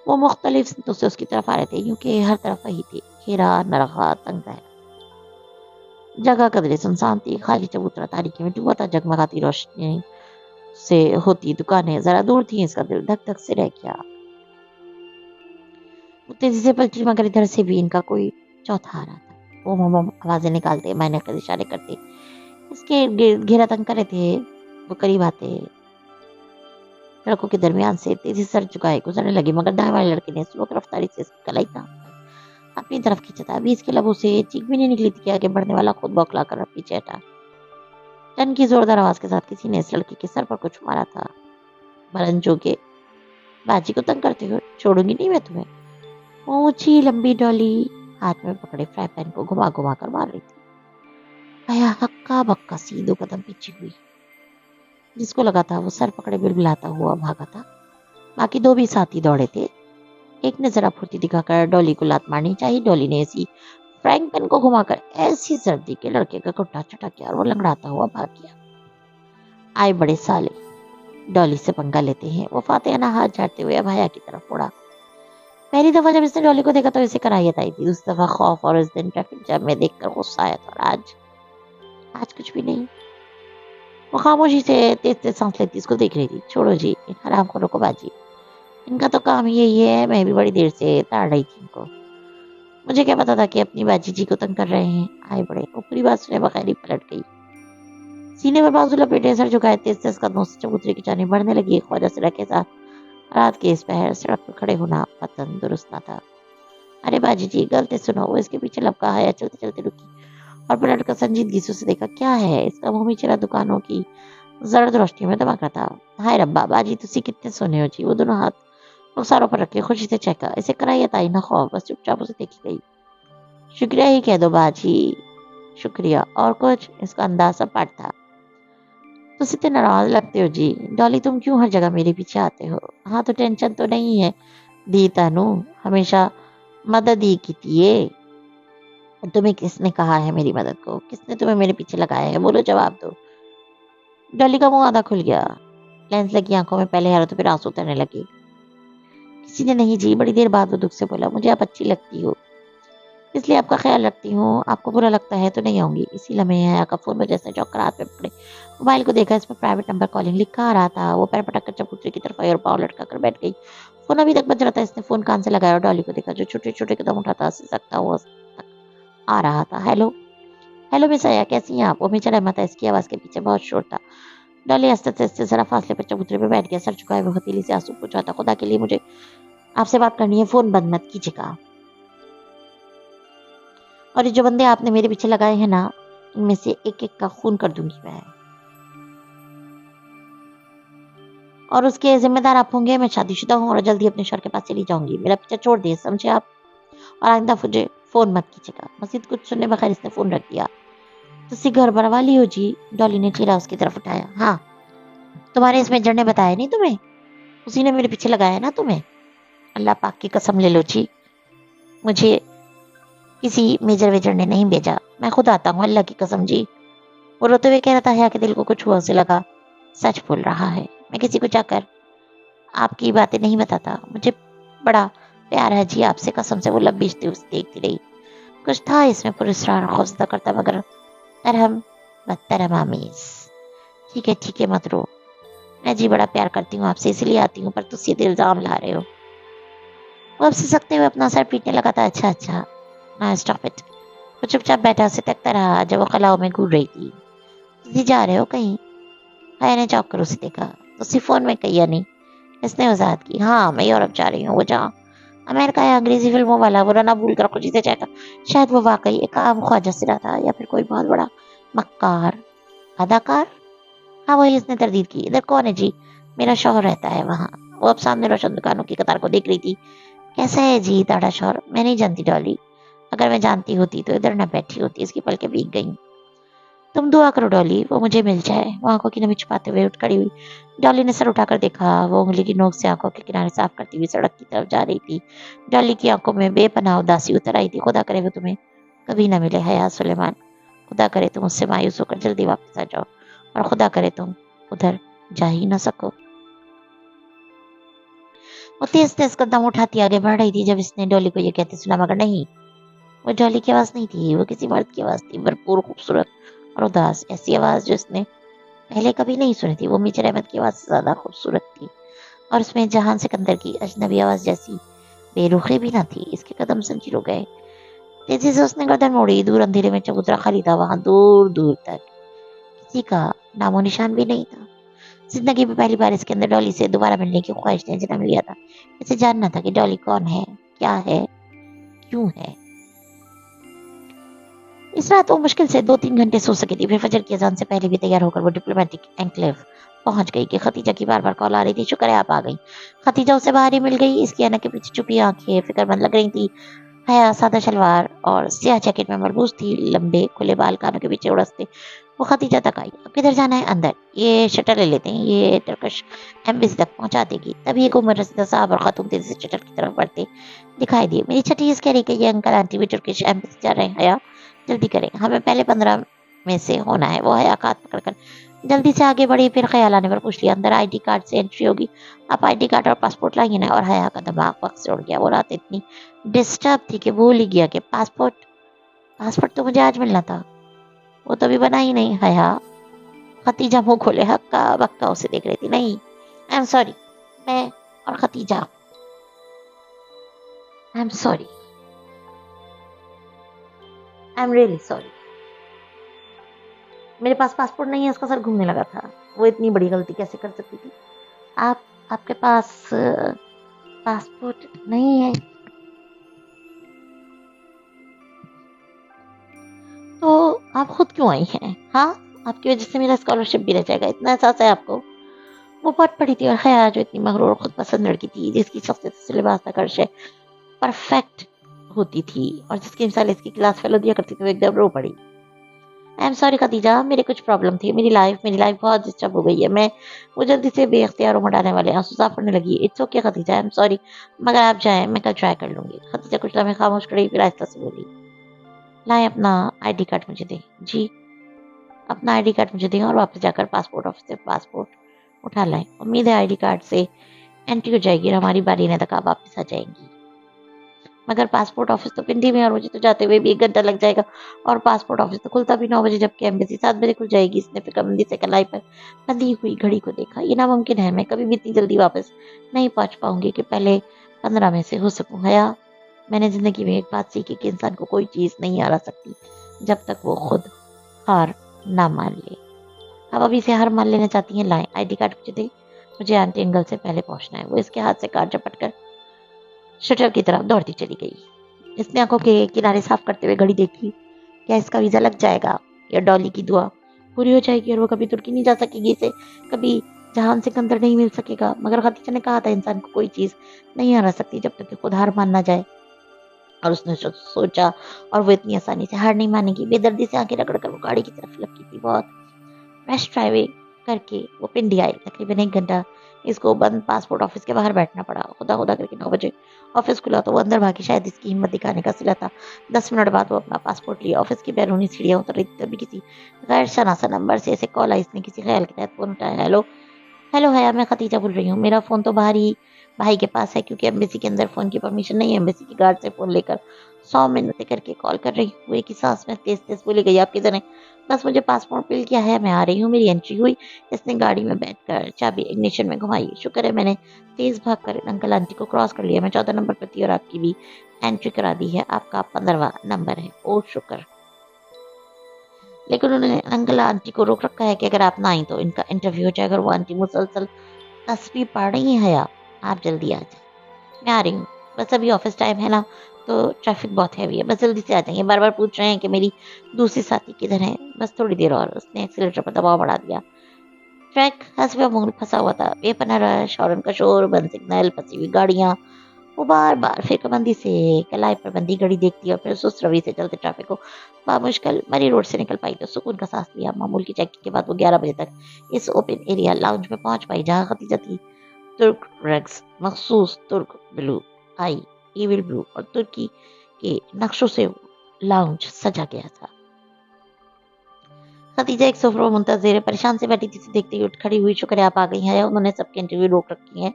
वो मुख्तलिफ सिमतों से उसकी तरफ आ रहे थे, यूं कि हर तरफ वही थे, घेरा, नरगा, तंग दायरा। जगह कदरे सुनसान थी, खाली चबूतरा तारीकी में डूबा था। जगमगाती रोशनी से होती दुकानें जरा दूर थी। इसका दिल धक धक से रह गया। वो तेजी से पलटी मगर इधर से भी इनका कोई चौथा आ रहा था। वो मोमो आवाजें निकालते, मैंने कर इशारे करते, इसके घेरा तंग कर रहे थे। वो करीब आते, लड़कों के दरमियान से तेजी से सर झुकाए गुजरने लगी, मगर दाएं वाले लड़के ने स्लो रफ्तारी से इसकी कलाई थाम कर अपनी तरफ खींचा था। अभी इसके लबों से चीख भी नहीं निकली थी कि आगे बढ़ने वाला खुद बौखला कर पीछे हटा। टन की जोरदार आवाज के साथ किसी ने इस लड़के के सर पर कुछ मारा था। भरन जोगे, बाजी को तंग करते हुए, छोड़ूंगी नहीं मैं तुम्हें। ऊंची लंबी डॉली हाथ में पकड़े फ्राई पैन को घुमा घुमा कर मार रही थी। आया हक्का बक्का सी 2 कदम पीछे हुई। जिसको लगा था वो सर पकड़े बिलबिलाता हुआ भागा था। बाकी 2 भी साथी दौड़े थे। एक ने जरा फुर्ती दिखाकर डॉली को लात मारनी चाहिए। डॉली ने ऐसी फ्राइंग पैन को घुमाकर ऐसी सर्दी के लड़के का घुट्टा चटा किया और वो लंगड़ाता हुआ भाग गया। आए बड़े साले, डॉली से पंगा लेते हैं। वो फातिहाना हाथ झाड़ते हुए अभाया की तरफ उड़ा। पहली दफा जब इसने डॉली को देखा तो इसे कराहियत आई थी। दूसरी दफा खौफ, और उस दिन ट्रैफिक जैम में देखकर गुस्सा आया था। और आज कुछ भी नहीं। वो खामोशी से तेज तेज सांस लेती इसको देख रही थी। छोड़ो जी इन हरामखोरों को बाजी, इनका तो काम ही यही है। मैं भी बड़ी देर से ताड़ रही थी इनको। मुझे क्या पता था कि अपनी बाजी जी को तंग कर रहे हैं। आए बड़े। वो पूरी बात सुने बगैर ही पलट गई। सीने में बाजू लपेटे सर झुकाए तेज तेज कदमों से चबूतरे की जानिब बढ़ने लगी। ख्वाजा सिरा के साथ रात के इस पहर सड़क पर खड़े होना पतन दुरुस्त न था। अरे बाजी जी गलती सुनो। वो इसके पीछे लपका है। चलते चलते रुकी और पलट कर संजीदगी से उसे देखा। क्या है? इसका मुंह भी चला दुकानों की जर्द रोशनी में दमक रहा था। हाय रब्बा, बाजी तुसी कितने सोने हो जी। वो दोनों हाथ रुखसारों पर रखे खुशी से चेका। इसे कराहियत आई ना खौफ, बस चुपचाप उसे देखी गई। शुक्रिया ही कह दो बाजी, शुक्रिया। और कुछ? इसका अंदाज सपाट था। तुम इतने नाराज लगते हो जी। डॉली तुम क्यों हर जगह मेरे पीछे आते हो? हाँ तो टेंशन तो नहीं है दी तानू, हमेशा मदद ही की थी। तुम्हें किसने कहा है मेरी मदद को? किसने तुम्हें मेरे पीछे लगाया है? बोलो, जवाब दो। डॉली का मुंह आधा खुल गया। लेंस लगी आंखों में पहले हैरत तो फिर आंसू उतरने लगे। किसी ने नहीं जी। बड़ी देर बाद वो दुख से बोला, मुझे आप अच्छी लगती हो इसलिए आपका ख्याल रखती हूँ। आपको बुरा लगता है तो नहीं आऊंगी। इसी लम्हे हया का फोन में जैसे चौक कर हाथ में पकड़े मोबाइल को देखा। इसमें प्राइवेट नंबर कॉलिंग लिखा आ रहा था। वो पैर पटक कर चबूतरे की तरफ आई और पाँव लटका कर बैठ गई। फोन अभी तक बज रहा था। इसने फोन कान से लगाया और डॉली को देखा जो छोटे छोटे कदम उठाता सकता हुआ आ रहा था। हेलो हेलो मिस आया, कैसी हैं आप? वो मिचर अहमद था। इसकी आवाज के पीछे बहुत शोर था। डॉली हंसते हंसते जरा फासले पर चबूतरे पे बैठ गया। सर झुकाए हुए हथेली से आंसू पूछा था। खुदा के लिए मुझे आपसे बात करनी है, फोन बंद मत कीजिएगा। और ये जो बंदे आपने मेरे पीछे लगाए हैं ना, इनमें से एक एक का खून कर दूंगी मैं, और उसके जिम्मेदार आप होंगे। मैं शादीशुदा हूँ और जल्दी अपने शौहर के पास चली जाऊंगी। मेरा पीछा छोड़ दिए, समझे आप? और आइंदा मुझे फोन मत कीजिएगा। मजीद कुछ सुनने बगैर इसने फोन रख दिया। तुसी घर बनवा ली हो जी? डॉली ने चेहरा उसकी तरफ उठाया। हाँ, तुम्हारे इस मेजर ने बताया नहीं तुम्हें? उसी ने मेरे पीछे लगाया ना तुम्हें? अल्लाह पाक की कसम ले लो जी, मुझे किसी मेजर वेजर ने नहीं भेजा, मैं खुद आता हूँ, अल्लाह की कसम जी। वो रोते हुए कह रहा था, हया के दिल को कुछ हुआ, उसे लगा सच बोल रहा है। मैं किसी को जाकर आपकी बातें नहीं बताता, मुझे बड़ा प्यार है जी आपसे, कसम से। वो लब भीजती उसे देखती रही। कुछ था इसमें पुरस्कार खौफजदा करता, मगर तरहम बदतरहम आमीज। ठीक है मत रो, मैं जी बड़ा प्यार करती हूँ आपसे, इसलिए आती हूँ, पर तुम सीधे इल्जाम ला रहे हो। वो अब सिसकते हुए अपना सर पीटने लगा था। अच्छा, ना स्टॉप इट। वो चुपचाप बैठा उसे तकता रहा जब वो कलाओं में घूर रही थी। तुझे जा रहे हो कहीं? हया ने चौंक कर उसे देखा। तो उसी फोन में कही या नहीं? इसने वजाहत की। हाँ, मैं यूरोप जा रही हूँ। वो जहाँ अमेरिका या अंग्रेजी फिल्मों वाला बुरा ना भूल कर रखो जिसे चाहेगा। शायद वो वाकई एक आम ख्वाजा सिरा था, या फिर कोई बहुत बड़ा मक्कार अदाकार। हाँ वही, इसने तरदीद की। इधर कौन है जी? मेरा शौहर रहता है वहाँ। वो अब सामने रोशन दुकानों की कतार को देख रही थी। कैसा है जी ताड़ा शौहर? मैं नहीं जानती डॉली, अगर मैं जानती होती तो इधर न बैठी होती। इसकी पलकें भीग गईं। तुम दुआ करो डॉली, वो मुझे मिल जाए। वो आंखों की नमी छुपाते हुए उठ खड़ी हुई। डॉली ने सर उठाकर देखा। वो उंगली की नोक से आंखों के किनारे साफ करती हुई सड़क की तरफ जा रही थी। डॉली की आंखों में बेपनाह उदासी उतर आई थी। खुदा करे वो तुम्हें कभी न मिले हया सुलेमान। खुदा करे तुम उससे मायूस होकर जल्दी वापस आ जाओ, और खुदा करे तुम उधर जा ही न सको। वो तेज तेज कदम उठाती आगे बढ़ रही थी जब इसने डॉली को यह कहते सुना, मगर नहीं, वो डॉली की आवाज नहीं थी। वो किसी मर्द की आवाज थी, भरपूर, खूबसूरत और उदास। ऐसी आवाज जो इसने पहले कभी नहीं सुनी थी। वो मीचर अहमद की आवाज से ज्यादा खूबसूरत थी, और उसमें जहान सिकंदर की अजनबी आवाज जैसी बेरुखी भी न थी। इसके कदम संजीर हो गए। तेजी से उसने गर्दन मोड़ी। दूर अंधेरे में चबूतरा खाली था। वहां दूर दूर तक किसी का नामो निशान भी नहीं था। जिंदगी में पहली बार इसके अंदर डॉली से दोबारा मिलने की ख्वाहिश ने जन्म लिया था। इसे जानना था कि डॉली कौन है, क्या है, क्यों है। इस रात वो मुश्किल से 2-3 घंटे सो सकी थी। फिर फजर की अजान से पहले भी तैयार होकर वो डिप्लोमेटिक एनक्लेव पहुंच गई कि खतीजा की बार बार कॉल आ रही थी। शुक्र है आप आ गई। खतीजा उसे बाहर ही मिल गई। इसकी अना के पीछे चुपी आंखें फिक्रमंद लग रही थी। हया सादा शलवार और स्याह जैकेट में मलबूस थी। लंबे खुले बाल कानों के पीछे उड़सते वो खतीजा तक आई। अब किधर जाना है? अंदर। ये शटर ले लेते हैं, ये टर्कश एम्बेसी तक पहुंचा देगी। तभी एक उम्र रसीदा साहब और खातून तेजी से शटर की तरफ बढ़ते दिखाई दिए। मेरी छठी इस कह रही कि ये अंकल आंटी भी टर्किश एम्बेसी जा रहे हैं। हया जल्दी करें, हमें पहले 15 में से होना है। वो हया का हाथ पकड़कर जल्दी से आगे बढ़ी। फिर ख्याल आने पर पूछ लिया, अंदर आईडी कार्ड से एंट्री होगी? आप आईडी कार्ड और पासपोर्ट लाइए ना। और हया का दिमाग वक्त से उड़ गया। वो रात इतनी डिस्टर्ब थी कि भूल ही गया कि पासपोर्ट पासपोर्ट तो मुझे आज मिलना था, वो तो अभी बना ही नहीं। हया खतीजा मुंह खोले हक्का बक्का उसे देख रही थी। नहीं, आई एम सॉरी, मैं और Khadija, I am sorry, I am really sorry. मेरे पास पासपोर्ट नहीं है। उसका सर घूमने लगा था। वो इतनी बड़ी गलती कैसे कर सकती थी? आपके पास पासपोर्ट नहीं है तो आप खुद क्यों आई हैं? हाँ, आपकी वजह से मेरा स्कॉलरशिप भी रह जाएगा, इतना एहसास है आपको? वो बहुत पढ़ी थी, और हया जो इतनी मगरूर और खुद पसंद लड़की थी, जिसकी शख्सियत से लिबास नकश परफेक्ट होती थी, और जिसकी मिसाल इसकी क्लास फेलो दिया करती थी, वो एकदम रो पड़ी। आई एम सॉरी खदीजा, मेरी कुछ प्रॉब्लम थी। मेरी लाइफ बहुत डिस्टर्ब हो गई है। मैं वो जल्दी से बेख्तियार उमड़ आने वाले आंसू साफ करने लगी। It's okay Khadija, I am sorry, मगर आप जाएं, मैं कल ट्राई कर लूंगी। खदीजा कुछ लम्हे खामोश खड़ी, फिर आहिस्ता से बोली, लाएं अपना आईडी कार्ड मुझे दें। जी, अपना आईडी कार्ड मुझे दें और वापस जाकर पासपोर्ट ऑफिस से पासपोर्ट उठा लाएं। उम्मीद है आईडी कार्ड से एंट्री हो जाएगी और हमारी बारी ने तक आप वापस आ जाएंगी। मगर पासपोर्ट ऑफिस तो पिंडी में, और मुझे तो जाते हुए भी 1 घंटा लग जाएगा, और पासपोर्ट ऑफिस तो खुलता भी 9 बजे, जबकि एम्बेसी 7 बजे खुल जाएगी। इसने फिक्रमंदी से कलाई पर बंधी हुई घड़ी को देखा। ये नामुमकिन है, मैं कभी भी इतनी जल्दी वापस नहीं पहुंच पाऊंगी कि पहले 15 में से हो सकूं। हया, मैंने जिंदगी में एक बात सीखी कि इंसान को कोई चीज नहीं हरा सकती जब तक वो खुद हार ना मान ले। अब अभी से हार मान लेना चाहती हैं? लाएं आईडी कार्ड मुझे दे, मुझे आंटी एंगल से पहले पहुंचना है। वो इसके हाथ से कार्ड झपट कर शटर की तरफ दौड़ती चली गई। اس نے آنکھوں کے کنارے صاف کرتے ہوئے گھڑی دیکھی. کیا اس کا ویزا لگ جائے گا یا ڈالی کی دعا پوری ہو جائے گی اور وہ کبھی ترکی نہیں جا سکے گی، اسے کبھی جہان سکندر نہیں مل سکے گا؟ مگر خدیجہ نے کہا تھا انسان کو کوئی چیز نہیں ہرا سکتی جب تک کہ خود ہار مان نہ جائے. اور اس نے سوچا اور وہ اتنی آسانی سے ہار نہیں مانے گی. بے دردی سے آنکھیں رگڑ کر وہ گاڑی کی طرف لپکی تھی. بہت ریش ڈرائیو کر کے وہ پنڈی آئی. تقریباً 1 گھنٹہ اس کو بند پاسپورٹ آفس کے باہر بیٹھنا پڑا. خدا خدا کر کے 9 بجے آفس کھلا تو وہ اندر بھاگی. شاید اس کی ہمت دکھانے کا صلہ تھا. 10 منٹ بعد وہ اپنا پاسپورٹ لیا. آفس کی بیرونی سیڑھیاں اتر رہی تھی تبھی کسی غیر شناسا نمبر سے اسے کال آئی. اس نے کسی خیال کے تحت فون اٹھایا. ہیلو ہیلو حیا، میں خدیجہ بول رہی ہوں. میرا فون تو باہر ہی بھائی کے پاس ہے کیونکہ ایمبیسی کے اندر فون کی پرمیشن نہیں ہے. ایمبیسی کی گارڈ سے فون لے کر 100 منتیں کر کے کال کر رہی ہوں. وہ ایک ہی سانس میں تیز تیز بولی گئی. آپ کدھر ہیں؟ بس مجھے پاسپورٹ مل گیا ہے، میں آ رہی ہوں. میری انٹری ہوئی. اس نے گاڑی میں بیٹھ کر چابی اگنیشن میں گھمائی. شکر ہے میں نے تیز بھاگ کر انکل آنٹی کو کراس کر لیا. میں 14 نمبر پر تھی اور آپ کی بھی انٹری کرا دی ہے. آپ کا 15واں نمبر ہے. او شکر. لیکن انہوں نے انکل آنٹی کو روک رکھا ہے کہ اگر آپ نہ آئیں تو ان کا انٹرویو ہو جائے گا. وہ آنٹی مسلسل تصویر پڑھ رہی ہیں. حیا آپ جلدی آ جائیں. میں آ رہی ہوں. بس ابھی آفس ٹائم ہے نا تو ٹریفک بہت ہیوی ہے. بس جلدی سے آ جائیں. بار بار پوچھ رہے ہیں کہ میری دوسری ساتھی کدھر ہے. بس تھوڑی دیر اور. اس نے ایکسیلیٹر پر دباؤ بڑھا دیا. ٹریک حسب معمول پھنسا ہوا تھا. بے پناہ رش، ہارن کا شور، بند سگنل، پھنسی ہوئی گاڑیاں. وہ بار بار فرقہ بندی سے کلائی پر بندی گڑی دیکھتی اور پھر سست روی سے چلتے ٹریفک کو بامشکل مری روڈ سے نکل پائی تو سکون کا سانس لیا. معمول کی چیکنگ کے بعد وہ 11 بجے تک اس اوپن ایریا لاؤنج میں پہنچ پائی جہاں خدیجہ تھی. ترک ریگز، مخصوص ترک بلو آئی ایول بلو اور ترکی کے نقشوں سے لاؤنج سجا گیا تھا. خدیجہ ایک صفر منتظر پریشان سے بیٹھی تھی. دیکھتے ہی اٹھ کھڑی ہوئی. شکر ہے آپ آ گئی ہیں. انہوں نے سب کے انٹرویو روک رکھی ہیں.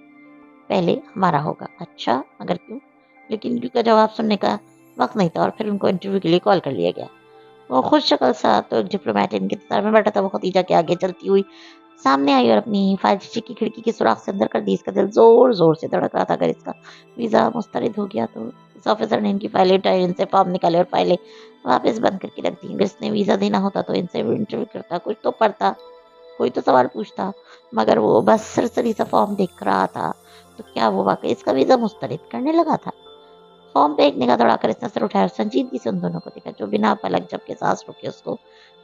پہلے ہمارا ہوگا. اچھا مگر کیوں؟ لیکن کیوں کا جواب سننے کا وقت نہیں تھا اور پھر ان کو انٹرویو کے لیے کال کر لیا گیا. وہ خوش شکل سا تو ایک ڈپلومیٹ ان کے انتظار میں بیٹھا تھا. وہ خدیجہ کے آگے چلتی ہوئی سامنے آئی اور اپنی فائل شیشے کی کھڑکی کے سوراخ سے اندر کر دی. اس کا دل زور زور سے دھڑک رہا تھا. اگر اس کا ویزا مسترد ہو گیا تو اس آفیسر نے ان کی فائلیں اٹھائی، ان سے فارم نکالے اور فائلیں واپس بند کر کے رکھ دی. اگر اس نے ویزا دینا ہوتا تو ان سے انٹرویو کرتا، کچھ تو پڑھتا، کوئی تو سوال پوچھتا. مگر وہ بس سرسری سا فارم دیکھ رہا تھا. تو کیا وہ واقعی اس کا ویزا مسترد کرنے لگا تھا؟ فارم پہ ایک نگاہ دوڑا کر اس نے سر اٹھایا اور سنجیدگی سے ان دونوں کو دیکھا جو بنا پلک جھپکے سانس روکے اس کو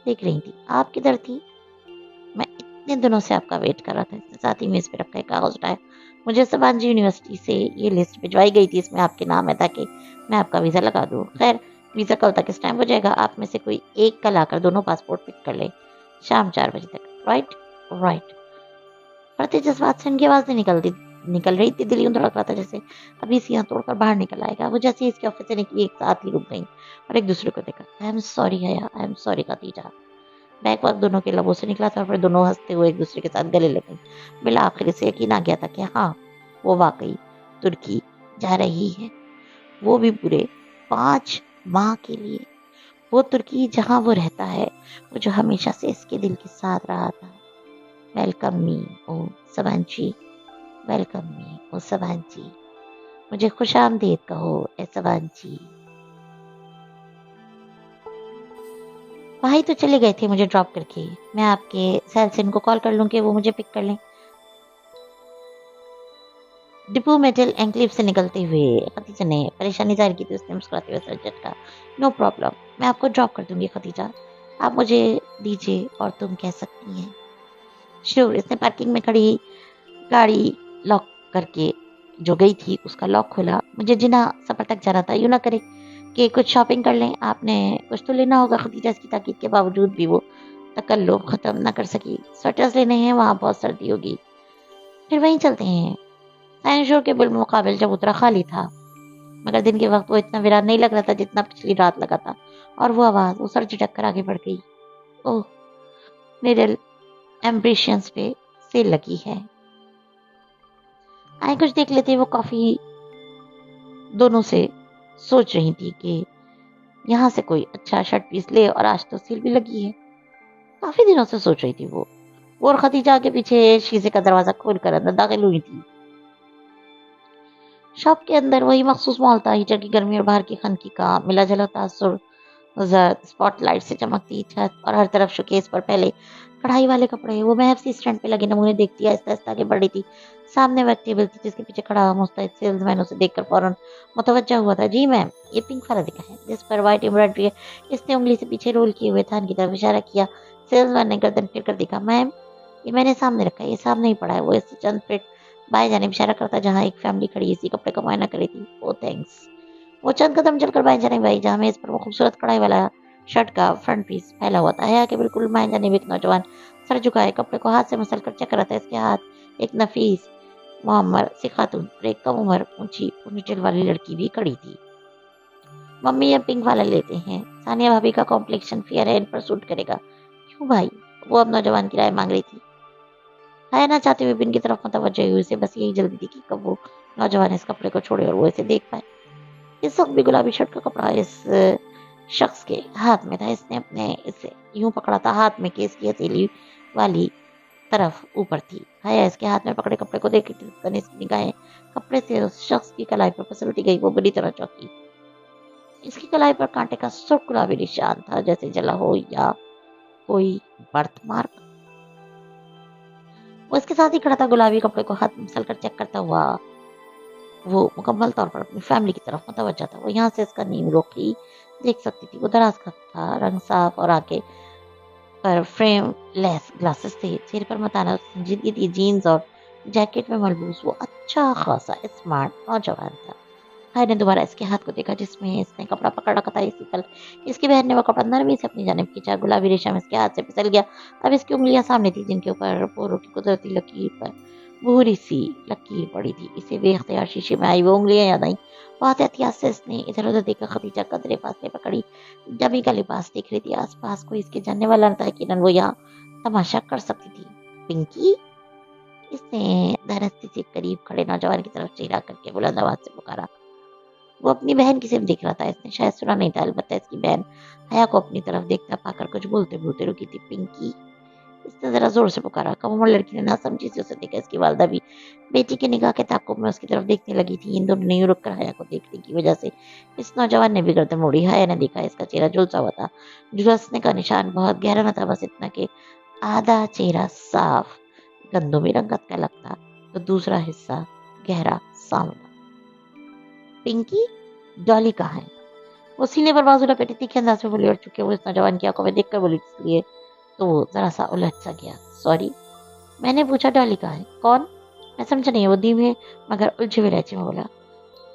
دیکھ رہی تھی. آپ کدھر تھی؟ میں اتنے دنوں سے آپ کا ویٹ کر رہا تھا. اس نے ساتھ ہی میز پہ رکھا ایک کاغذ اٹھایا. مجھے سبانجی یونیورسٹی سے یہ لسٹ بھجوائی گئی تھی. اس میں آپ کے نام ہے تاکہ میں آپ کا ویزا لگا دوں. خیر ویزا کل تک اس ٹائم ہو جائے گا. آپ میں سے کوئی ایک کل آ کر دونوں پاسپورٹ پک کر لے شام 4 بجے تک. Right right. پڑھتے جذبات سے ان کی آواز نہیں نکل رہی تھی. دل یوں دھڑک رہا تھا جیسے ابھی سیاں توڑ کر باہر نکل آئے گا. وہ جیسے اس کے آفس سے نکلی ایک ساتھ ہی رک گئی اور ایک دوسرے کو دیکھا. آئی ایم سوری حیا، I am sorry Khadija. Back وقت دونوں کے لبوں سے نکلا تھا اور پھر دونوں ہنستے ہوئے ایک دوسرے کے ساتھ گلے لگ گئی. بالآخر سے یقین آ گیا تھا کہ ہاں وہ واقعی ترکی جا رہی ہے. وہ بھی پورے 5 ماہ کے لیے. وہ ترکی جہاں وہ رہتا ہے، وہ جو ہمیشہ سے اس کے دل کے ساتھ رہا تھا. ویلکم می او سبانچی، ویلکم می او سبانچی. مجھے خوش آمدید کہو اے سبانچی. بھائی تو چلے گئے تھے مجھے ڈراپ کر کے. میں آپ کے سیل سے ان کو کال کر لوں کہ وہ مجھے پک کر لیں. ڈپو میٹل انکلیو سے نکلتے ہوئے خدیجہ نے پریشانی ظاہر کی تھی. اس نے مسکراتے ہوئے سر جھٹکا. نو پرابلم، میں آپ کو ڈراپ کر دوں گی خدیجہ. آپ مجھے دیجیے اور تم کہہ سکتی ہیں. شور. اس نے پارکنگ میں کھڑی گاڑی لاک کر کے جو گئی تھی اس کا لاک کھولا. مجھے جنا سفر تک جانا تھا. یوں نہ کرے کہ کچھ شاپنگ کر لیں. آپ نے کچھ تو لینا ہوگا. خدیجہ اس کی تاکید کے باوجود بھی وہ تکلف ختم نہ کر سکی. سویٹرز لینے ہیں، وہاں بہت سردی ہوگی. پھر وہیں چلتے ہیں. سائن شور کے بالمقابل جب اترا خالی تھا مگر دن کے وقت وہ اتنا ویران نہیں لگ رہا تھا جتنا پچھلی رات لگا تھا. اور وہ آواز، وہ سر جھٹک کر آگے بڑھ گئی. اوہ میرل ایمبریشنز پہ سیل لگی ہے، آئے کچھ دیکھ لیتے. وہ کافی دونوں سے سوچ رہی تھی کہ یہاں سے کوئی اچھا شرٹ پیس لے اور آج تو سیل بھی لگی ہے. کافی دنوں سے سوچ رہی تھی وہ اور خدیجہ کے پیچھے شیشے کا دروازہ کھول کر اندر داخل ہوئی تھی. شاپ کے اندر وہی مخصوص ماحول تھا. ہیٹر کی گرمی اور باہر کی خنکی کا ملا جلا تاثر जर्द स्पॉटलाइट से चमकती छत और हर तरफ शोकेस पर पहले कढ़ाई वाले कपड़े। वो महफ सी स्टैंड पे लगे नमूने देखती आहिस्ता आहिस्ता आगे बढ़ी थी। सामने वह टेबल थी जिसके पीछे खड़ा मुस्तैद सेल्समैन उसे देखकर फौरन मुतवज्जा हुआ था। जी मैम, ये पिंक वाला दिखा है जिस पर व्हाइट एम्ब्रॉयडरी है। इसने उंगली से पीछे रोल किए हुए थान की तरफ इशारा किया। सेल्समैन ने गर्दन फिर कर देखा। मैम, ये मैंने सामने रखा है, ये सामने ही पड़ा है। वो इससे चंद फीट बाएं जाने इशारा करता जहाँ एक फैमिली खड़ी इसी कपड़े का मुआयना करी थी। ओ थैंक्स। वो चंद कदम चलकर बाएं जाने भाई जहाँ मेज पर वो खूबसूरत कढ़ाई वाला शर्ट का फ्रंट पीस फैला हुआ था। हया के बिल्कुल बाएं जाने एक नौजवान सर झुकाए कपड़े को हाथ से मसल कर चेक कर रहा था। इसके हाथ एक नफीस मोहम्मद सी खातून और एक कम उम्र ऊंची पोनीटेल वाली लड़की भी खड़ी थी। मम्मी ये पिंक वाला लेते हैं, सानिया भाभी का कॉम्प्लेक्शन फेयर है, इन पर सूट करेगा। क्यों भाई? वो अब नौजवान की राय मांग रही थी। हया ना चाहते हुए बिन की तरफ मुतवज्जो हुई। उसे बस यही जल्दी थी कि कब वो नौजवान इस कपड़े को छोड़े और वो इसे देख पाए। इस वक्त भी गुलाबी शर्ट का कपड़ा इस शख्स के हाथ में था। इसने अपने इसे यूं पकड़ा था, हाथ में केस की हथेली वाली तरफ ऊपर थी। हया इसके हाथ में पकड़े कपड़े को देख इसकी निगाहें कपड़े से उस शख्स की कलाई पर फिसलती गई। वो बुरी तरह चौंकी। इसकी कलाई पर कांटे का सुर्ख गुलाबी निशान था, जैसे जला हो या कोई बर्थ मार्क। वो इसके साथ ही खड़ा था, गुलाबी कपड़े को हाथ में मसल कर चेक करता हुआ। वो मुकम्मल तौर पर अपनी फैमिली की तरफ मुतवज्जा था। वो यहाँ से इसका नीम रोकी देख सकती थी। वो दराज का था, रंग साफ और आगे पर फ्रेम लेस ग्लासेस थे। चेहरे पर मताना संजीदगी थी। जीन्स और जैकेट में मलबूस वो अच्छा खासा स्मार्ट नौजवान था। भाई ने दोबारा इसके हाथ को देखा जिसमें इसने कपड़ा पकड़ रखा था। इसी पल इसके बहन ने वो कपड़ा नरमी से अपनी जानिब खींचा। गुलाबी रेशम इसके हाथ से फिसल गया। अब इसकी उंगलियां सामने थी जिनके ऊपर पोरों की कुदरती लकीर पर भूरी सी लकीर पड़ी थी। इसे बेख्तियार शीशे में आई वो उंगलियां याद आई। बहुत एहतियात से इसने इधर उधर देखा। खदीजा कदरे फासले पर खड़ी डमी का लिबास देख रही थी। आस पास कोई इसके जानने वाला न था। यकीनन वो यहाँ तमाशा कर सकती थी। पिंकी, इसने धरस्ती से करीब खड़े नौजवान की तरफ चेहरा करके बुलंद आवाज से पुकारा। वो अपनी बहन की सिर्फ देख रहा था। इसने शायद सुना नहीं था। अलबत्ता इसकी बहन हया को अपनी तरफ देखता पाकर कुछ बोलते बोलते रुकी थी। पिंकी, इसने जरा जोर से पुकारा। कम उम्र लड़की ने नासमझी से उसे देखा। इसकी वालदा भी बेटी के निगाह के ताक़ुब में उसकी तरफ देखने लगी थी। इन दोनों ने यूं रुक कर हया को देखने की वजह से इस नौजवान ने भी गर्दन मोड़ी। हया ने देखा इसका चेहरा झुलसा हुआ था। झुलसने का निशान बहुत गहरा न था, बस इतना कि आधा चेहरा साफ गंदमी रंगत का लगता तो दूसरा हिस्सा गहरा सांवला। पिंकी, डॉली कहाँ है? वो सीने पर बाजू लपेटी तीखे अंदाज में बोली और चुके वो इस नौजवान की आंखों में देखकर बोली, इसलिए तो वो जरा सा उलझ सा गया। सॉरी, मैंने पूछा डॉली कहाँ है? कौन? मैं समझ नहीं है। वो धीमे मगर उलझे हुए लहजे में बोला।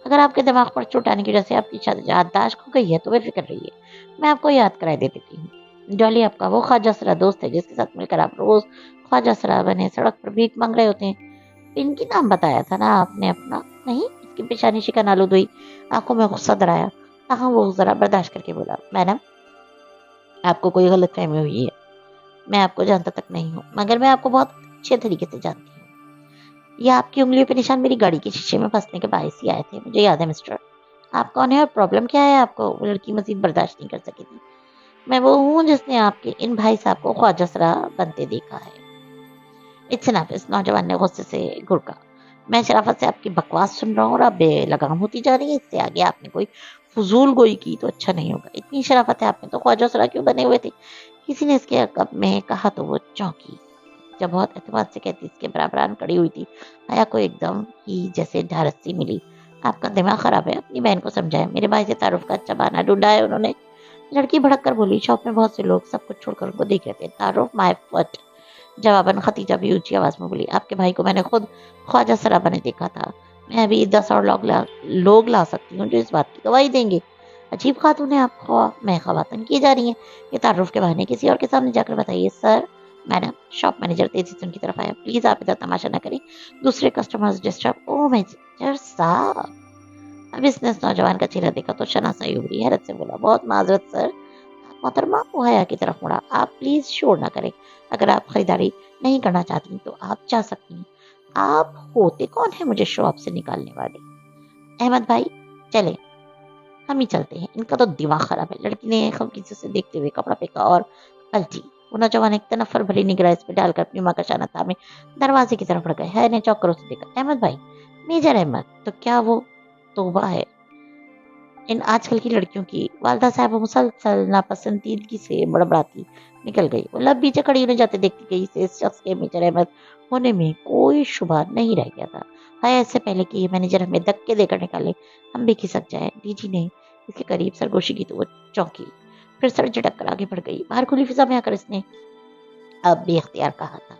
अगर आपके दिमाग पर चोट आने की वजह से आपकी याददाश्त खो गई है तो बेफिक्र रहिए, मैं आपको याद कराई दे देती हूँ। डॉली आपका वो ख्वाजा सरा दोस्त है जिसके साथ मिलकर आप रोज ख्वाजा सरा बने सड़क पर भीख मांग रहे होते हैं। इनकी नाम बताया था ना आपने अपना? नहीं। इसकी पेशानी शिकन आलूद हुई, आंखों में गुस्सा दराया। कहाँ वो जरा बर्दाश्त करके बोला, मैडम आपको कोई गलतफहमी हुई है। मैं आपको जानता तक नहीं हूँ, मगर मैं आपको बहुत अच्छे तरीके से जानती हूँ। ये आपकी उंगलियों पे निशान मेरी गाड़ी के शीशे में फंसने के बायस ही आए थे। मुझे याद है मिस्टर। आप कौन है और प्रॉब्लम क्या है आपको? वो लड़की मजीद बर्दाश्त नहीं कर सकी थी। मैं वो हूँ जिसने आपके इन भाई साहब को ख्वाजा सरा बनते देखा है। इट्स इनफ, इस नौजवान ने गुस्से से घुड़का। मैं शराफत से आपकी बकवास सुन रहा हूँ और अब बेलगाम होती जा रही है। इससे आगे आपने कोई फजूल गोई की तो अच्छा नहीं होगा। इतनी शराफत है आप में तो ख्वाजा सरा क्यों बने हुए थे? किसी ने इसके अकब में कहा तो वो चौंकी। जब बहुत एतमाद से कहती इसके बराबरान खड़ी हुई थी, हया को एकदम ही जैसे ढारस सी मिली। आपका दिमाग खराब है, अपनी बहन को समझाए। मेरे भाई से तारुफ का अच्छा बहाना ढूंढा है उन्होंने। लड़की भड़क कर बोली। शॉप में बहुत से लोग सब कुछ छोड़कर उनको देख रहे थे। तारुफ माय फट। जवाबन खतीजा भी ऊंची आवाज में बोली। आपके भाई को मैंने खुद ख्वाजा सरा बने देखा था। मैं अभी 10 और लोग ला सकती हूँ जो इस बात की गवाही देंगे। अजीब खातून है आप, मैं खवातन की जा रही हैं। ये तारुफ के बहाने किसी और के सामने जाकर बताइए। सर, मैडम, शॉप मैनेजर तेजी से उनकी तरफ आया। प्लीज आप इधर तमाशा न करें, दूसरे कस्टमर्स डिस्टर्ब। ओ मैनेजर साहब। अब इसने इस नौजवान का चेहरा देखा तो शनासाई उभरी। हैरत से बोला, बहुत माजरत सर। मोहतरमा वो हया की तरफ मुड़ा। आप प्लीज शोर ना करें। अगर आप खरीदारी नहीं करना चाहती तो आप जा सकती हैं। आप होते कौन है मुझे शॉप से निकालने वाले? अहमद भाई, चले हम ही चलते हैं, इनका तो दिमाग खराब है। लड़की ने खमकीसी से देखते हुए कपड़ा फेंका और पलटी। वो नौजवान एक तनफर भरी निगाह इस पे डालकर अपनी माँ का शाना थामे दरवाजे की तरफ बढ़ गए। है ने चौक कर उसे देखा। अहमद भाई, मेजर अहमद, तो क्या वो तोबा है? ان آج کل کی لڑکیوں کی والدہ صاحب مسلسل ناپسندیدگی سے بڑبڑاتی نکل گئی. وہ لب پیچھے کھڑی ہونے جاتے دیکھتی گئی سے اس شخص کے میجر احمد ہونے میں کوئی شبہ نہیں رہ گیا تھا. ہایا اس سے پہلے کہ یہ مینیجر ہمیں دھکے دے کر نکالے ہم بھی کھسک جائیں. ڈی جی نے اس کے قریب سرگوشی کی تو وہ چونکی, پھر سر جھٹک کر آگے بڑھ گئی. باہر کھلی فضا میں آ کر اس نے اب بے اختیار کہا تھا,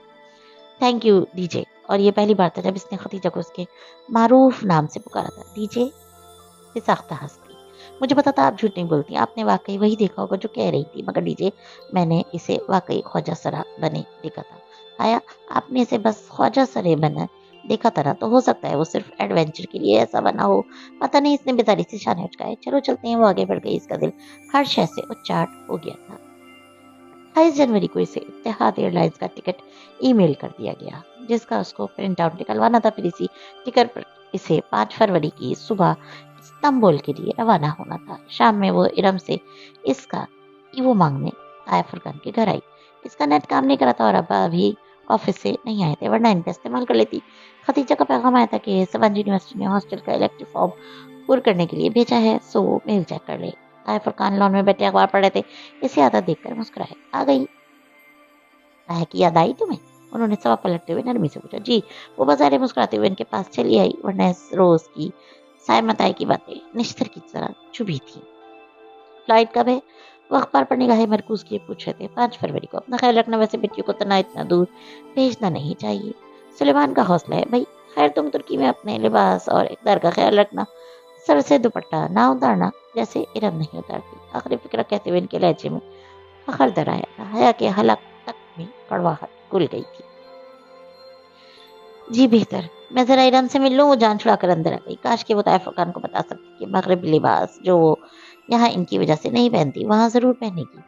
تھینک یو ڈی جے. اور یہ پہلی بار تھا جب اس نے ختیجہ کو اس کے معروف نام سے پکارا تھا. ڈی جے ساختہ ہستی, مجھے پتا تھا آپ جھوٹ نہیں بولتی, آپ نے واقعی وہی دیکھا ہوگا جو کہہ رہی تھی. مگر ڈی جے میں نے اسے واقعی خواجہ سرا بنے دیکھا تھا. آیا آپ نے اسے بس خواجہ سرے بنا دیکھا تھا نا, تو ہو سکتا ہے وہ صرف ایڈونچر کے لیے ایسا بنا ہو. پتہ نہیں اس نے بیداری سے شانے اٹکائے. چلو چلتے ہیں. وہ آگے بڑھ گئی. اس کا دل ہر شے سے اچاٹ ہو گیا تھا. 28 جنوری کو اسے اتحاد ایئر لائنز کا ٹکٹ ای میل کر دیا گیا, جس کا اس کو پرنٹ آؤٹ نکلوانا تھا. پھر اسی ٹکٹ پر اسے 5 فروری کی صبح استنبول کے لیے روانہ ہونا تھا. شام میں وہ ارم سے اس کا ایوو مانگنے آیا فرقان کے گھر آئی. اس کا نیٹ کام نہیں کرا تھا اور ابا ابھی آفس سے نہیں آئے تھے, ورنہ ان کا استعمال کر لیتی. ختیجہ کا پیغام آیا تھا کہ سبانجی یونیورسٹی نے ہاسٹل کا الیکٹو فارم پر کرنے کے لیے بھیجا ہے, سو میل چیک کر لے. آیا فرقان لان میں بیٹھے اخبار پڑھ رہے تھے. اسے عادت دیکھ کر مسکرائے. آ گئی آیا کی یاد آئی تمہیں, انہوں نے سوا پلٹتے ہوئے نرمی سے پوچھا. جی. وہ بظاہر مسکراتے ہوئے ان کے پاس چلی آئی, ورنہ روز کی سائے متائی کی باتیں نشتر کی طرح چبھی تھی. فلائٹ کب ہے؟ وہ اخبار پر نگاہیں مرکوز کیے پوچھ رہے تھے. 5 فروری کو. اپنا خیال رکھنا, ویسے بیٹیوں کو اتنا دور بھیجنا نہیں چاہیے. سلیمان کا حوصلہ ہے بھائی. خیر تم ترکی میں اپنے لباس اور اقدار کا خیال رکھنا, سر سے دوپٹہ نہ اتارنا جیسے ارم نہیں اتارتی. آخری فکرہ کہتے ہوئے ان کے لہجے میں فخر در آیا تھا. حیا کے حلق تک میں کڑواہٹ گل گئی تھی. جی بہتر, میں ذرا ارم سے مل لوں. وہ جان چھڑا کر اندر آ گئی. کاش کہ وہ طائف فرقان کو بتا سکتی کہ مغربی لباس جو وہ یہاں ان کی وجہ سے نہیں پہنتی وہاں ضرور پہنے گی.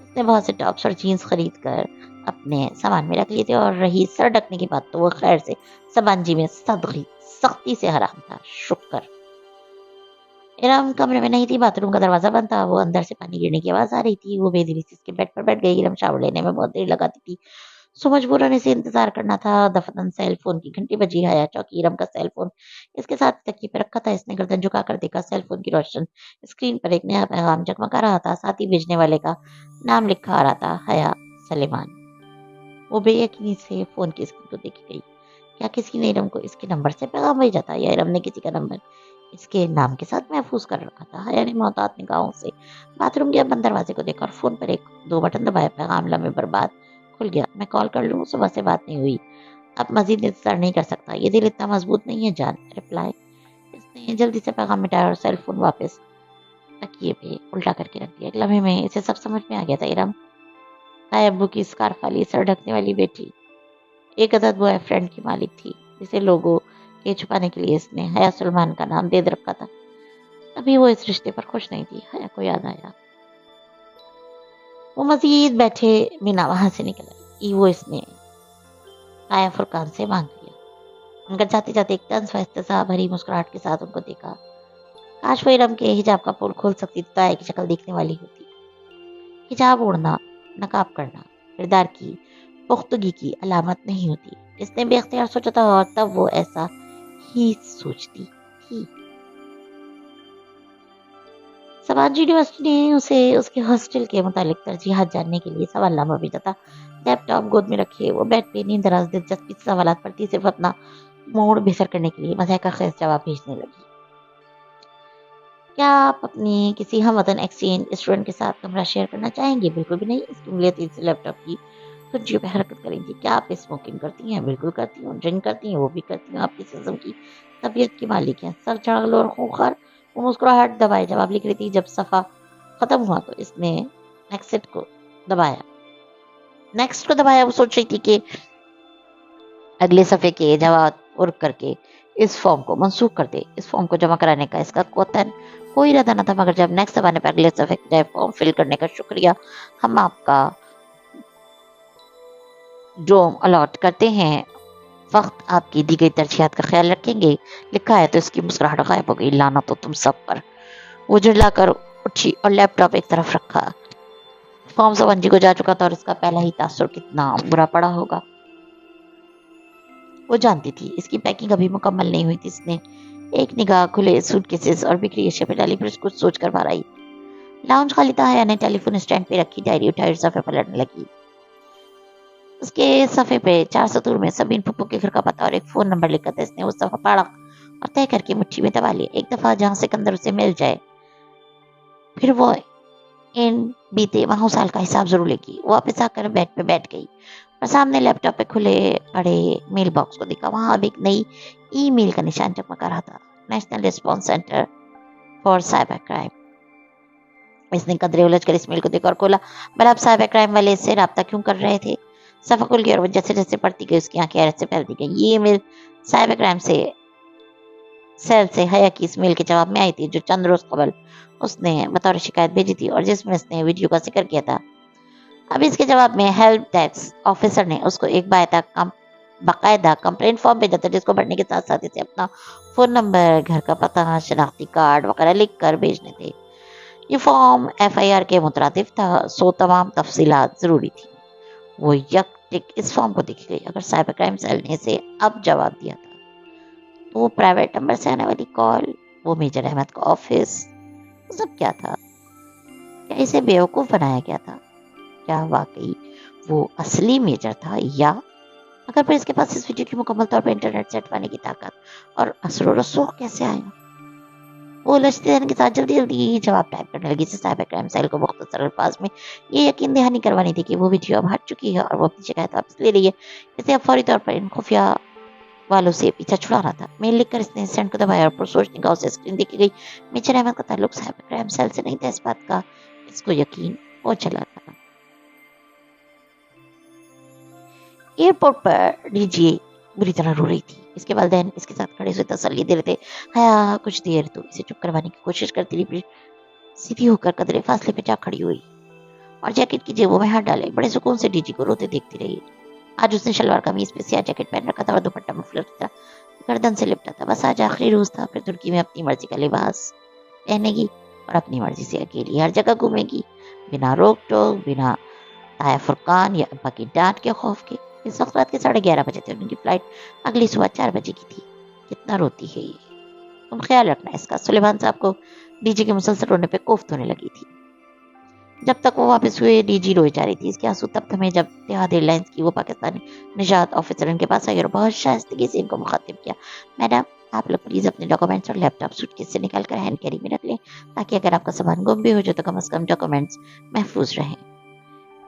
اس نے بہت سے ٹاپس اور جینس خرید کر اپنے سامان میں رکھ لیے تھے, اور رہی سر ڈکنے کی بات تو وہ خیر سے سبانجی میں سختی سے حرام تھا. شکر ارم کمرے میں نہیں تھی. باتھ روم کا دروازہ بند تھا. وہ اندر سے پانی گرنے کی آواز آ رہی تھی. وہ بے دلی سے اس کے بیڈ پر بیٹھ گئی. ارم شاور لینے میں بہت دیر لگاتی تھی, سو مجبور ہونے سے انتظار کرنا تھا. دفتن سیل فون کی گھنٹی بجی. حیا چوکی. ارم کا سیل فون اس کے ساتھ تکیے پہ رکھا تھا. اس نے گردن جھکا کر دیکھا. سیل فون کی روشن اسکرین پر ایک نیا پیغام جگمگا رہا تھا. ساتھ ہی بھیجنے والے کا نام لکھا آ رہا تھا, حیا سلیمان. وہ بے یقینی سے فون کی اسکرین کو دیکھ گئی. کیا کسی نے ارم کو اس کے نمبر سے پیغام بھیجا تھا, یا ارم نے کسی کا نمبر اس کے نام کے ساتھ محفوظ کر رکھا تھا؟ حیا نے محتاط نگاہوں سے باتھ روم کے بند دروازے کو دیکھا اور فون پر 1-2 بٹن دبایا. پیغام لمحے برباد کھل گیا. میں کال کر لوں, صبح سے بات نہیں ہوئی, اب مزید انتظار نہیں کر سکتا. یہ دل اتنا مضبوط نہیں ہے جان. رپلائی. اس نے جلدی سے پیغام مٹایا اور سیل فون واپس تکیے پہ الٹا کر کے رکھ دیا. ایک لمحے میں اسے سب سمجھ میں آ گیا تھا. ارم حیا ابو کی اسکارف والی سر ڈھکنے والی بیٹی, ایک عدد بوائے فرینڈ کی مالک تھی, جسے لوگوں کے چھپانے کے لیے اس نے حیا سلمان کا نام دے رکھا تھا. ابھی وہ اس رشتے پر خوش نہیں تھی. حیا کو یاد آیا. وہ مزید بیٹھے بنا وہاں سے نکل آئی. وہ اس نے آیا فرقان سے مانگ لیا. ان کا جاتے جاتے ایک طنز و استحضاء بھری مسکراہٹ کے ساتھ ان کو دیکھا. کاش وہ ارم کے حجاب کا پول کھول سکتی تو آیا کی شکل دیکھنے والی ہوتی. حجاب اوڑھنا, نقاب کرنا کردار کی پختگی کی علامت نہیں ہوتی. اس نے بے اختیار سوچا تھا, اور تب وہ ایسا ہی سوچتی تھی. سبانجی یونیورسٹی نے اسے اس کے ہاسٹل کے متعلق ترجیحات جاننے کے لیے سوال نامہ بھیجا تھا. لیپ ٹاپ گود میں رکھے وہ بیڈ پہ نیند دراز دلچسپی سے سوالات پڑھتی, صرف اپنا موڑ بہتر کرنے کے لیے مزاح کا خیز جواب بھیجنے لگی. کیا آپ اپنی کسی ہم وطن ایکسچینج اسٹوڈنٹ کے ساتھ کمرہ شیئر کرنا چاہیں گے؟ بالکل بھی نہیں. اس کی انگلیاں تیزی سے لیپ ٹاپ کی کنجیوں پہ حرکت کریں گی. کیا آپ اسموکنگ کرتی ہیں؟ بالکل کرتی ہوں. ڈرنک کرتی ہیں؟ وہ بھی کرتی ہوں. آپ کس قسم کی طبیعت کی مالک ہیں؟ سر چاغل اور خوخار. وہ مسکراہٹ دبائے جواب لکھ رہی تھی. جب صفحہ ختم ہوا تو اس نے نیکسٹ کو دبایا. وہ سوچ رہی تھی کہ اگلے صفحے کے جواب اور کر کے اس فارم کو منسوخ کر دے. اس فارم کو جمع کرانے کا اس کا کوئی ارادہ نہ تھا, مگر جب نیکسٹ دبانے پر اگلے صفحے کے جائے فارم فل کرنے کا شکریہ, ہم آپ کا ڈوم الاٹ کرتے ہیں, وقت آپ کی دی گئی ترجیحات کا خیال رکھیں گے, لکھا ہے. تو اس کی مسکراہٹ غائب ہو گئی. لعنت تو تم سب پر. وہ جھڑلا کر اٹھی اور لیپ ٹاپ ایک طرف رکھا. فارم سبانجی کو جا چکا تھا اور اس کا پہلا ہی تاثر کتنا برا پڑا ہوگا وہ جانتی تھی. اس کی پیکنگ ابھی مکمل نہیں ہوئی تھی. اس نے ایک نگاہ کھلے سوٹ کیسز اور بکھری اشیاء پہ ڈالی، پھر کچھ سوچ کر باہر آئی۔ لاؤنج خالی تھا۔ حیا نے ٹیلی فون اسٹینڈ پہ رکھی ڈائری اٹھائی اور صفحے پلٹنے لگی۔ اس کے صفحے پہ 4 سطور میں سبین پھپھو کے گھر کا پتہ اور ایک فون نمبر لکھا تھا۔ اس نے وہ صفحہ پڑھا اور طے کر کے مٹھی میں دبا لیا۔ ایک دفعہ جہاں سکندر اسے مل جائے پھر وہ ان بیتے ماہوں سال کا حساب ضرور لے گی۔ وہ واپس آ کر بیڈ پہ بیٹھ گئی اور سامنے لیپ ٹاپ پہ کھلے پڑے میل باکس کو دیکھا۔ وہاں اب ایک نئی ای میل کا نشان چمکا رہا تھا، national response centre for cyber crime. اس نے قدرے الجھ کر اس میل کو دیکھا اور کھولا۔ بھلا اب سائبر کرائم والے اس سے رابطہ کیوں کر رہے تھے؟ صفحہ کھل گیا اور وہ جیسے جیسے پڑھتی گئی اس کی آنکھیں حیرت سے پھیلتی گئی۔ یہ میل سائبر کرائم سیل سے حیا کی اس میل کے جواب میں آئی تھی جو چند روز قبل اس نے بطور شکایت بھیجی تھی اور جس میں اس نے ویڈیو کا ذکر کیا تھا۔ اب اس کے جواب میں ہیلپ ڈیسک آفیسر نے اس کو ایک باقاعدہ کمپلینٹ فارم بھیجا تھا جس کو بھرنے کے ساتھ ساتھ اسے اپنا فون نمبر، گھر کا پتہ، شناختی کارڈ وغیرہ لکھ کر بھیجنے تھے۔ یہ فارم ایف آئی آر کے مترادف تھا، سو تمام تفصیلات ضروری تھی۔ وہ یک ٹک اس فارم کو دیکھ گئی۔ اگر سائبر کرائم سیل نے اسے اب جواب دیا تھا تو وہ پرائیویٹ نمبر سے آنے والی کال، وہ میجر احمد کا آفس، وہ سب کیا تھا؟ کیا اسے بیوقوف بنایا گیا تھا؟ کیا واقعی وہ اصلی میجر تھا؟ یا اگر پھر اس کے پاس اس ویڈیو کی مکمل طور پر انٹرنیٹ سے ہٹوانے کی طاقت اور اثر و رسوخ کیسے آیا؟ وہ لچتے دن کے ساتھ جلدی جلدی جواب ٹائپ کرنے لگی۔ سائبر کرائم سیل کو مختصر الفاظ میں یہ یقین دہانی کروانی تھی کہ وہ ویڈیو اب ہٹ چکی ہے اور وہ اپنی شکایت واپس لے رہی ہے۔ اسے اب فوری طور پر ان خفیہ والوں سے پیچھا چھڑانا تھا۔ میل لکھ کر اس نے سینڈ کو دبایا اور پرسوچ نگاہوں سے اسکرین دیکھی گئی۔ میجر احمد کا تعلق سائبر کرائم سیل سے نہیں تھا، اس بات کا اس کو یقین ہو چلا تھا۔ ایئرپورٹ پر ڈی جی بری طرح رو رہی تھی۔ اس کے والدین اس کے ساتھ کھڑے ہوئے تسلی دے رہے تھے۔ حیا کچھ دیر تو اسے چپ کروانے کی کوشش کرتی رہی، پھر سیدھی ہو کر قدرے فاصلے پہ جا کھڑی ہوئی اور جیکٹ کی جیبوں میں ہاتھ ڈالے بڑے سکون سے ڈی جی کو روتے دیکھتی رہی۔ آج اس نے شلوار قمیض پہ سیاہ جیکٹ پہن رکھا تھا اور دوپٹہ مفلر کی طرح گردن سے لپٹا تھا۔ بس آج آخری روز تھا، پھر ترکی میں اپنی مرضی کا لباس پہنے گی اور اپنی مرضی سے اکیلی ہر جگہ گھومے گی، بنا روک ٹوک، بنا تایا فرقان یا ابا کی ڈانٹ کے خوف کے۔ اس وقت رات کے 11:30 بجے تھے، ان کی فلائٹ اگلی صبح 4 بجے کی تھی۔ کتنا روتی ہے یہ، تم خیال رکھنا اس کا۔ سلیمان صاحب کو ڈی جی کے مسلسل رونے پہ کوفت ہونے لگی تھی۔ جب تک وہ واپس ہوئے ڈی جی روئی جا رہی تھی۔ اس کے آنسو تب تھمے جب اتحاد ایئر لائنس کی وہ پاکستانی نجات آفیسر ان کے پاس آئی اور بہت شائستگی سے ان کو مخاطب کیا۔ میڈم، آپ لوگ پلیز اپنے ڈاکومنٹس اور لیپ ٹاپ سوٹ کیس سے نکال کر ہینڈ کیری میں رکھ لیں تاکہ اگر آپ کا سامان گم بھی ہو جائے تو کم از کم ڈاکومنٹس محفوظ رہیں۔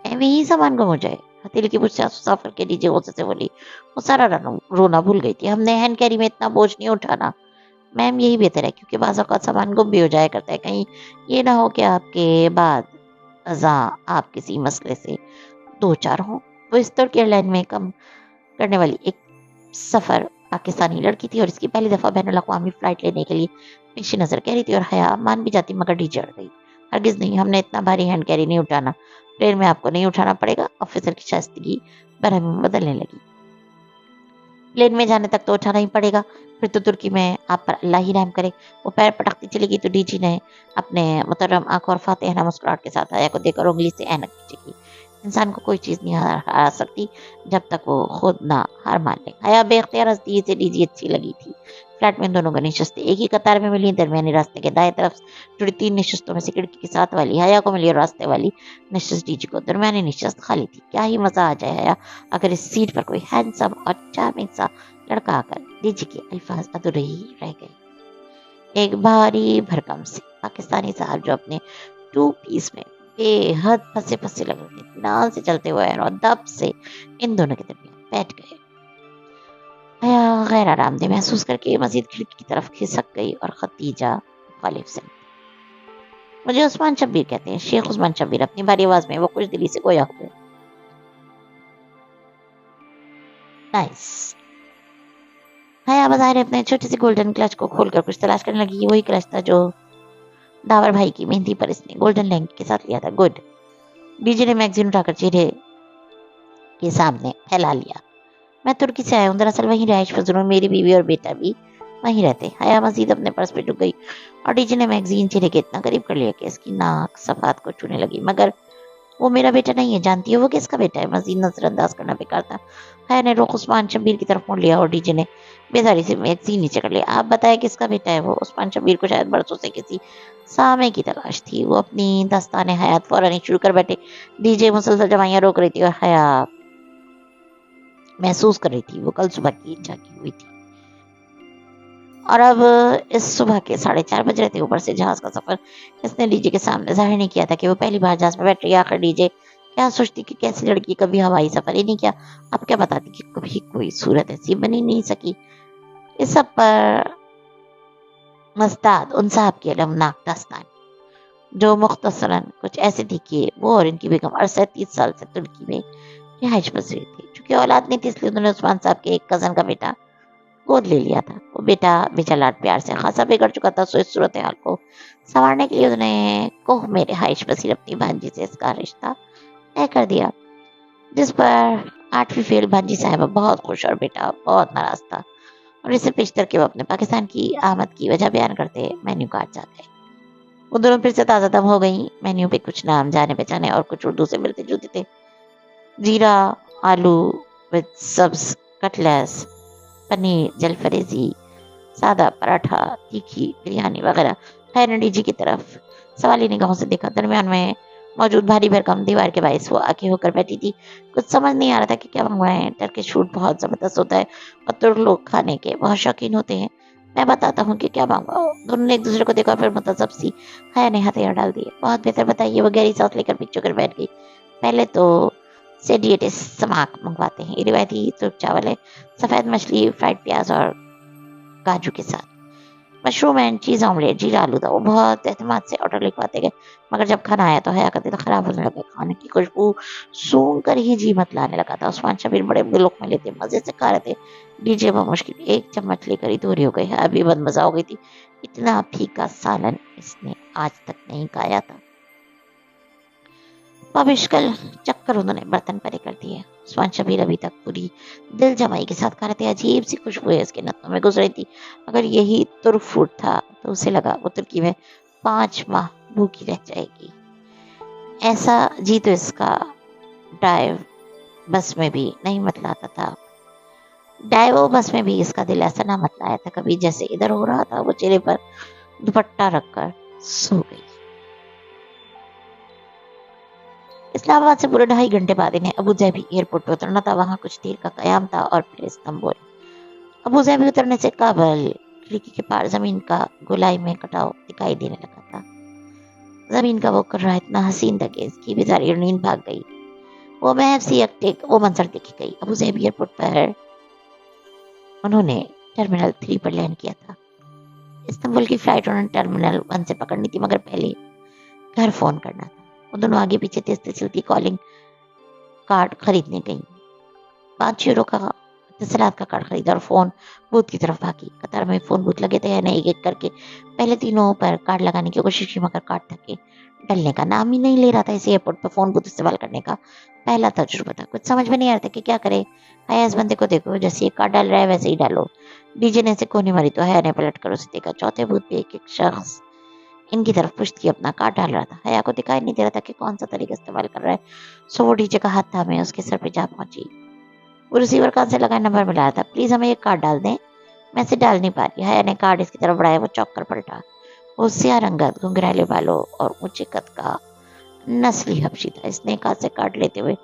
ایویں ہی سامان گم ہو جائے؟ ہتھیلی کی مجھ سے آنسو صاف کر کے ڈی جی غصے سے بولی۔ وہ سارا رونا بھول گئی تھی۔ ہم نے ہینڈ کیری میں اتنا بوجھ نہیں اٹھانا میم، یہی بہتر ہے کیونکہ بعض اوقات سامان گم بھی ہو جایا کرتا ہے۔ کہیں یہ نہ ہو کہ آپ کے بعد ازاں آپ کسی مسئلے سے دو چار ہوں۔ وہ اس ترک ایئر لائن میں کم کرنے والی ایک سفر پاکستانی لڑکی تھی اور اس کی پہلی دفعہ بین الاقوامی فلائٹ لینے کے لیے پیش نظر کہہ رہی تھی، اور حیا مان بھی جاتی مگر ڈی چڑھ گئی۔ ہرگز نہیں، ہم نے اتنا بھاری ہینڈ کیری نہیں اٹھانا، پلین میں آپ کو نہیں اٹھانا پڑے گا۔ آفیسر کی شائستگی برہمی میں بدلنے لگی۔ پلین میں جانے تک تو اٹھانا ہی پڑے گا، پھر تو ترکی میں آپ پر اللہ ہی رحم کرے۔ وہ پیر پٹکتی چلی گئی تو ڈی جی نے اپنے محترم آنکھوں اور فاتحانہ مسکراہٹ کے ساتھ حیا کو دیکھ کر انگلی سے اینک نیچے کی۔ انسان کو کوئی چیز نہیں ہرا سکتی جب تک وہ خود نہ ہار مان لے۔ حیا بے اختیار ہنستی، اسے ڈی جی اچھی لگی تھی۔ فلیٹ میں دونوں گنی نشستیں ایک ہی قطار میں ملی، درمیانی راستے کے دائیں طرف جڑی 3 نشستوں میں سے کھڑکی کے ساتھ والی حیا کو ملی اور راستے والی نشست ڈی جی کو۔ درمیانی نشست خالی تھی۔ کیا ہی مزہ آ جائے حیا اگر اس سیٹ پر کوئی ہینڈسم اور چارمنگ سا لڑکا آ کر۔ ڈی جی کے الفاظ ادھورے ہی رہ گئے۔ ایک بھاری بھرکم سے پاکستانی صاحب جو اپنے 2 پیس میں بے حد پھنسے پھنسے لگ رہے تھے، نال سے چلتے ہوئے اور دب سے ان دونوں کے درمیان بیٹھ گئے۔ حیا غیر آرام دہ محسوس کر کے مزید کھڑکی کی طرف کھسک گئی اور ختیجہ مخالف سے مجھے عثمان شبیر کہتے ہیں، شیخ عثمان شبیر، اپنی بھاری آواز میں وہ خوش دلی سے گویا ہوئے۔ نائس۔ حیا بظاہر اپنے چھوٹے سے گولڈن کلچ کو کھول کر کچھ تلاش کرنے لگی۔ وہی کلچ تھا جو داور بھائی کی مہندی پر اس نے گولڈن لینک کے ساتھ لیا تھا۔ گڈ۔ ڈی جی نے میگزین اٹھا کر چہرے کے سامنے پھیلا لیا۔ میں ترکی سے آیا ہوں، دراصل وہیں رہائش پذیر ہوں، میری بیوی اور بیٹا بھی وہیں رہتے۔ حیا مزید اپنے پرس پہ جھک گئی اور ڈی جی نے میگزین چہرے کے اتنا قریب کر لیا کہ اس کی ناک صفحات کو چھونے لگی۔ مگر وہ میرا بیٹا نہیں ہے، جانتی ہے وہ کس کا بیٹا ہے؟ مزید نظر انداز کرنا بیکار تھا۔ حیا نے رخ عثمان شبیر کی طرف موڑ لیا اور ڈی جی نے बेचारी से मैगजीन नीचे कर लिया। आप बताएं किसका बेटा है वो? उस्मान शबीर को शायद बरसों से किसी सामे की तलाश थी। वो अपनी दास्तान हयात फौरन ही शुरू कर बैठे। डीजे मुसलसल जवाइयां रोक रही थी और हया महसूस कर रही थी वो कल सुबह की जागी हुई थी। और अब इस सुबह के 4:30 बज रहे थे। ऊपर से जहाज का सफर इसने डीजे के सामने जाहिर नहीं किया था कि वो पहली बार जहाज में बैठ रही है। आखिर डीजे क्या सोचती कि कैसी लड़की कभी हवाई सफर ही नहीं किया। अब क्या बताती कि कभी कोई सूरत ऐसी बनी नहीं सकी। इस सब पर मस्ताद उन साहब की अलमनाक दास्तान, जो मुख्तसरन कुछ ऐसे थी कि वो और इनकी बेगम 38 साल से तुर्की में रिहाइश पसीर थी। चूंकि औलाद नहीं थी इसलिए उन्होंने उस्मान साहब के एक कजन का बेटा गोद ले लिया था। वो बेटा बेचारा प्यार से खासा बिगड़ चुका था। सो इस सूरत हाल को संवारने के लिए उन्होंने कोह में रिहाइश पसीर अपनी भांजी से इसका रिश्ता तय कर दिया, जिस पर 8वीं फेल भांजी साहिबा बहुत खुश और बेटा बहुत नाराज था। और इससे पेशतर के वो अपने पाकिस्तान की आमद की वजह बयान करते मेन्यू कार्ड जाते। वो दोनों फिर से ताज़ा दम हो गई। मेन्यू पे कुछ नाम जाने पहचाने और कुछ उर्दू से मिलते जुलते थे। जीरा आलू विद सब्ज कटलेस, पनीर जलफरेजी, सादा पराठा, तीखी बिरयानी वगैरह। खैर ने डीजी की तरफ सवाली निगाहों से देखा। दरमियान में मौजूद भारी भरकम दीवार के बायस वो आके होकर बैठी थी। कुछ समझ नहीं आ रहा था कि क्या मंगवाएं। टर्किश फूड बहुत ज़बरदस्त होता है और तुर्क लोग खाने के बहुत शौकीन होते हैं। मैं बताता हूँ कि क्या मंगवाओ। दोनों ने एक दूसरे को देखा, फिर मुतज़्ज़ब सी हया ने हथियार डाल दिए। बहुत बेहतर बताइए। वो गहरी सांस लेकर पीछे कर बैठ गई। पहले तो सेडिएटिस समाक मंगवाते हैं। ये रिवायती तुर्क चावल है, सफ़ेद मछली, फ्राइड प्याज और काजू के साथ। मशरूम एंड चीज़ ऑमलेट, जीरा आलू था। वो बहुत एहतमाद से ऑर्डर लिखवाते गए, मगर जब खाना आया तो हया का दिल खराब होने लगा। खाने की खुशबू सूंघ कर ही जी मत लाने लगा था। उस्मान शबीर बड़े बुलक में लेते मजे से खा रहे थे। डीजे में मुश्किल एक चम्मच लेकर ही दूरी हो गई। अभी बदमजा हो गई थी। इतना फीका सालन इसने आज तक नहीं खाया था। बबिश्कल चक्कर उन्होंने बर्तन परे कर दिए। उस्मान शबीर अभी तक पूरी दिल जमाई के साथ खा रहे थे। अजीब सी खुशबू इसके नथनों में गुजर रही थी। अगर यही तुर्क फूड था तो उसे लगा वो तुर्की में 5 माह भूखी रह जाएगी। ऐसा जी तो इसका ड्राइव बस में भी नहीं मतलाता था। डाइवो बस में भी इसका दिल ऐसा ना मतलाया था कभी। जैसे इधर हो रहा था वो चेहरे पर दुपट्टा रखकर सो गई। इस्लामाबाद से पूरे 2.5 घंटे बाद इन्हें अबू धाबी एयरपोर्ट पर उतरना था। वहां कुछ देर का कयाम था और फिर इस्तांबुल। अबू धाबी उतरने से काबल खिड़की के पार जमीन का गोलाई में कटाव दिखाई देने लगा था। जमीन का वो कर्रा इतना हसीन था कि इसकी बेचारी नींद भाग गई। वो महव सी एकटेक वो मंजर देखी गई। अबू धाबी एयरपोर्ट पर उन्होंने टर्मिनल 3 पर लैंड किया था। इस्तांबुल की फ्लाइट उन्होंने टर्मिनल 1 से पकड़नी थी, मगर पहले घर फोन करना था। वो दोनों आगे पीछे तेज तेज चलती कॉलिंग कार्ड खरीदने गई। 5 यूरो का तसलात का कार्ड खरीदा और फोन बूथ की तरफ भागी। कतार में फोन बूथ लगे थे या नहीं, एक एक करके पहले तीनों पर कार्ड लगाने की कोशिश की, मगर कार्ड थके डलने का नाम ही नहीं ले रहा था। इस एयरपोर्ट पर फोन बूथ इस्तेमाल करने का पहला तजुर्बा था। कुछ समझ में नहीं आ रहा था कि क्या करे। हया इस बंदे को देखो, जैसे ये कार्ड डाल रहा है वैसे ही डालो। डीजे ने से कोनी मारी तो हया ने पलट कर उसे देखा। चौथे बूथ पे एक एक शख्स इनकी तरफ पुश्त की अपना कार्ड डाल रहा था। हया को दिखाई नहीं दे रहा था कि कौन सा तरीका इस्तेमाल कर रहा है। सो वो डीजे का हाथ थामे उसके सर पे जा पहुंची। वो रिसीवर कान से लगा नंबर मिला रहा था। प्लीज हमें एक कार्ड डाल दें। मैं इसे डाल नहीं पा रही। हया ने कार्ड इसकी तरफ बढ़ाया। वो चौंक कर पलटा। वो स्याह रंगत घुंघराले बालों और ऊंचे कद का नस्ली हबशी था। इसने एक हाथ से कार्ड लेते हुए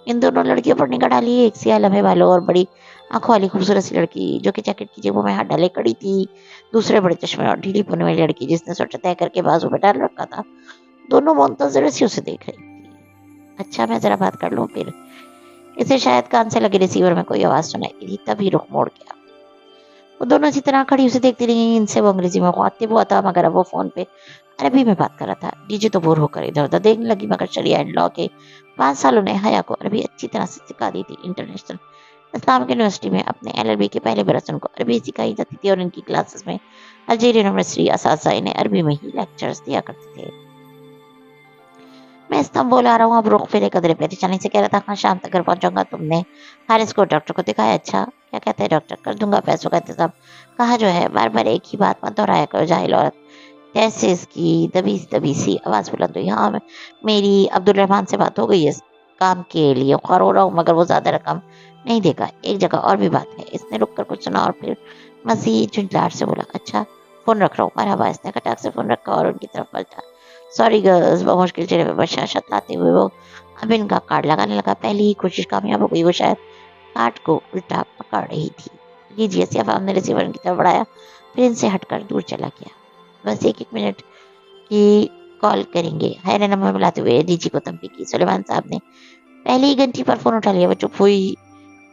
इन दोनों लड़कियों पर निगाह डाली। एक स्याह लम्हे बालों और बड़ी आंखों वाली खूबसूरत सी लड़की जो कि जैकेट की जेबों में हाथ डाले खड़ी थी। दूसरे बड़े चश्मे और ढीली पौने वाली लड़की जिसने सोचा तय करके बाजू में डाल रखा था। दोनों मुंतजर से उसे देख रही थी। अच्छा मैं जरा बात कर लूं फिर। इसे शायद कान से लगे रिसीवर में कोई आवाज सुनाई दी। तभी रुख मोड़ गया। वो दोनों इसी तरह खड़ी उसे देखती रही। इनसे वो अंग्रेजी में मुखातिब हुआ था, मगर अब वो फोन पे अरबी में बात कर रहा था। डीजे तो बोर होकर इधर उधर देखने लगी, मगर शरिया एंड लॉ के 5 सालों ने हया को अरबी अच्छी तरह से सिखा दी थी। इंटरनेशनल इस्लामिक यूनिवर्सिटी में अपने LLB के पहले बरस उनको अरबी सिखाई जाती थी और इनकी क्लासेस में अल्जीरियन यूनिवर्सिटी असासा इन्हें अरबी में ही लेक्चर्स दिया करते थे। मैं इस्तांबुल आ रहा हूँ। अब रुख फिरे कदरे परेशानी से कह रहा था। हाँ शाम तक घर पहुंचूंगा। तुमने हारिस को डॉक्टर को दिखाया? अच्छा क्या कहते हैं डॉक्टर? कर दूंगा पैसों का इंतजाम। कहा जो है बार बार एक ही बात मत दोहराया करो जाहिल औरत। कैसे इसकी दबी दबी सी आवाज बुलंद हुई। हाँ मेरी अब्दुल रहमान से बात हो गई है। इस काम के लिए ख्वार हो रहा हूँ, मगर वो ज्यादा रकम نہیں دیکھا. ایک جگہ اور بھی بات ہے. اس نے رک کر کچھ سنا اور پھر مزید جھنجھلاہٹ سے بولا, اچھا فون رکھ رہا ہوں. مرحبا. اس نے کٹاک سے فون رکھا اور ان کی طرف پلٹا. Sorry girls. بمشکل چہرے پہ بشاشت لاتے ہوئے وہ اب ان کا کارڈ لگانے لگا. پہلی ہی کوشش کامیاب ہو گئی. وہ شاید کارڈ کو الٹا پکڑ رہی تھی. لیجیے. سیاف نے ریسیور کی طرف بڑھایا, پھر ان سے ہٹ کر دور چلا گیا. بس ایک منٹ کی کال کریں گے. ہے نے نمبر ملاتے ہوئے ڈی جی کو تنبیہ کی. سلیمان صاحب نے پہلی ہی گھنٹی پر فون اٹھا لیا. وہ چپ ہوئی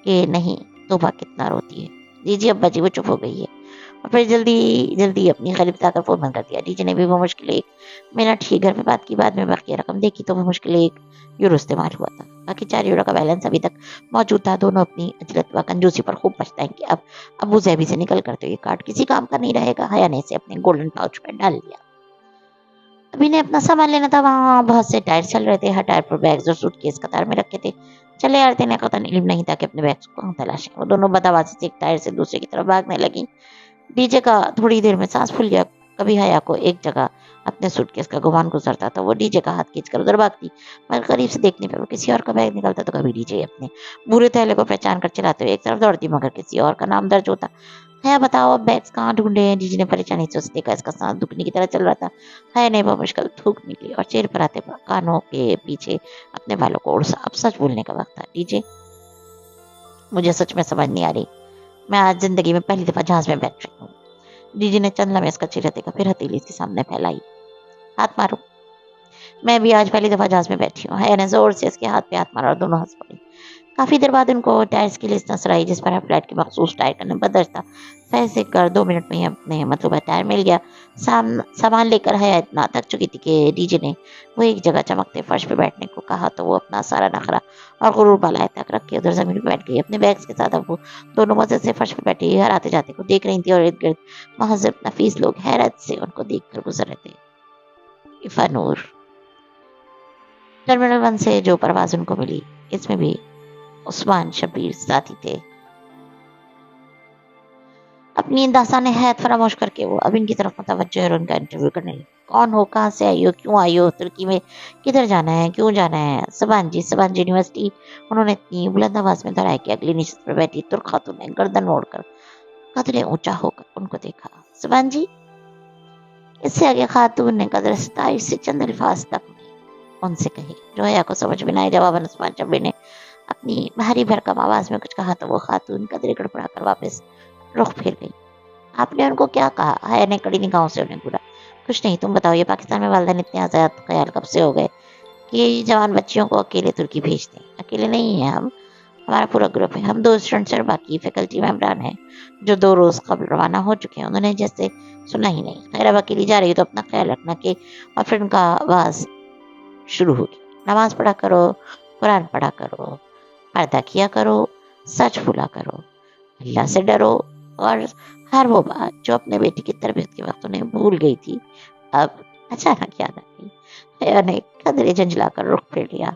کہ نہیں توبہ کتنا روتی ہے. جی جی ابا جی. وہ چپ ہو گئی ہے اور پھر جلدی اپنی خالی بتا کر فون بند کر دیا. ڈی جی نے بھی وہ مشکل 1 منٹ ہی گھر میں بات کی. بعد میں باقی رقم دیکھی تو وہ مشکل 1 یورو استعمال ہوا تھا. باقی 4 یورو کا بیلنس ابھی تک موجود تھا. دونوں اپنی اجلت و کنجوسی پر خوب پچھتائیں گے. اب ابو ظہبی سے نکل کر تو یہ کارڈ کسی کام کا نہیں رہے گا. حیا نے اسے اپنے گولڈن پاؤچ میں ڈال دیا. ابھی نے اپنا سامان لینا تھا. وہاں بہت سے ٹائر چل رہے تھے. ہر ٹائر پر بیگز اور سوٹ کیس قطار میں رکھے تھے. چلے آتے نے قطن علم نہیں تھا کہ اپنے بیگز کو کہاں تلاشیں. وہ دونوں بدآوازی سے ایک ٹائر سے دوسرے کی طرف بھاگنے لگیں. ڈی جے کا تھوڑی دیر میں سانس پھول گیا. کبھی حیا کو ایک جگہ اپنے سوٹ کیس کا گمان گزرتا تو وہ ڈی جے کا ہاتھ کھینچ کر ادھر بھاگتی, مگر قریب سے دیکھنے پہ وہ کسی اور کا بیگ نکلتا تو کبھی ڈی جے اپنے برے تھیلے کو پہچان کر چلاتے ہوئے ایک طرف دوڑتی مگر کسی اور کا نام درج ہوتا. حیا بتاؤ اب بیگز کہاں ڈھونڈے ہیں. ڈی جے نے پریشانی سے اسے دیکھا. اس کا سانس دکھنے کی طرح چل رہا تھا. حیا نے بہت مشکل تھوک نکلی اور چہرے پر آتے کانوں کے پیچھے اپنے بالوں کو اڑسا. اب سچ بولنے کا وقت تھا. ڈی جے مجھے سچ میں سمجھ نہیں آ رہی. میں آج زندگی میں پہلی دفعہ جہاز میں بیٹھ رہی ہوں. ڈی جی نے چند لمحے اس کا چہرہ دیکھا, پھر ہتھیلی اس کے سامنے پھیلائی. ہاتھ مارو. میں بھی آج پہلی دفعہ جہاز میں بیٹھی ہوں. حیا نے زور سے اس کے ہاتھ پہ ہاتھ مارا اور دونوں ہنس پڑی. کافی دیر بعد ان کو ٹائرز کی لسٹ نظر آئی جس پر ہر فلیٹ کے مخصوص ٹائر کا نمبر درج تھا. فیصلے کر 2 منٹ میں ہی اپنے مطلوبہ ٹائر مل گیا. سامان لے کر حیا اتنا تھک چکی تھی کہ ڈی جے نے وہ ایک جگہ چمکتے فرش پہ بیٹھنے کو کہا تو وہ اپنا سارا نخرا اور غرور بالائے تک رکھ کے ادھر زمین پہ بیٹھ گئی. اپنے بیگز کے ساتھ اب وہ دونوں مزے سے فرش پہ بیٹھی ہر آتے جاتے کو دیکھ رہی تھی اور ارد گرد مہذب نفیس لوگ حیرت سے ان کو دیکھ کر گزر رہے تھے. عفا نور. ٹرمینل 1 سے جو پرواز ان کو ملی اس میں بھی عثمان شبیر ساتھی تھے. اپنی داستان حیات فراموش کر کے وہ اب ان کی طرف متوجہ اور ان کا انٹرویو کرنے لگے. کون ہو, کہاں سے آئی ہو, کیوں آئی ہو, ترکی میں کدھر جانا ہے, کیوں جانا ہے. سبانجی یونیورسٹی. انہوں نے اتنی بلند آواز میں دہرایا کہ اگلی نشست پر بیٹھی ترک خاتون نے گردن موڑ کر قدرے اونچا ہو کر ان کو دیکھا. سبانجی. اس سے آگے خاتون نے قدر ستائش سے چند الفاظ تک ان سے کہے جو حیا کو سمجھ میں نہ آئے. جواباً عثمان شبیر نے اپنی بھاری بھرکم آواز میں کچھ کہا تو وہ خاتون قدرے گڑبڑا کر واپس رخ پھیر گئی. آپ نے ان کو کیا کہا؟ حیا نے کڑی نگاہوں سے انہیں گھورا. کچھ نہیں, تم بتاؤ. یہ پاکستان میں والدین اتنے آزاد خیال کب سے ہو گئے کہ جوان بچیوں کو اکیلے ترکی بھیج دیں؟ اکیلے نہیں ہیں ہم, ہمارا پورا گروپ ہے. ہم 2 اسٹوڈنٹس اور باقی فیکلٹی ممبران ہیں جو 2 روز قبل روانہ ہو چکے ہیں. انہوں نے جیسے سنا ہی نہیں. خیر اب اکیلی جا رہی ہو تو اپنا خیال رکھنا کہ اور پھر ان کا آواز شروع ہوگی. نماز پڑھا کرو, قرآن پڑھا کرو, پردہ کیا کرو, سچ بولا کرو, اللہ سے ڈرو. اور ہر وہ بات جو اپنے بیٹی کی تربیت کے وقت انہیں بھول گئی تھی اب اچانک یاد آ گئی. حیا نے قدرے جھنجھلا کر رخ پھیر لیا.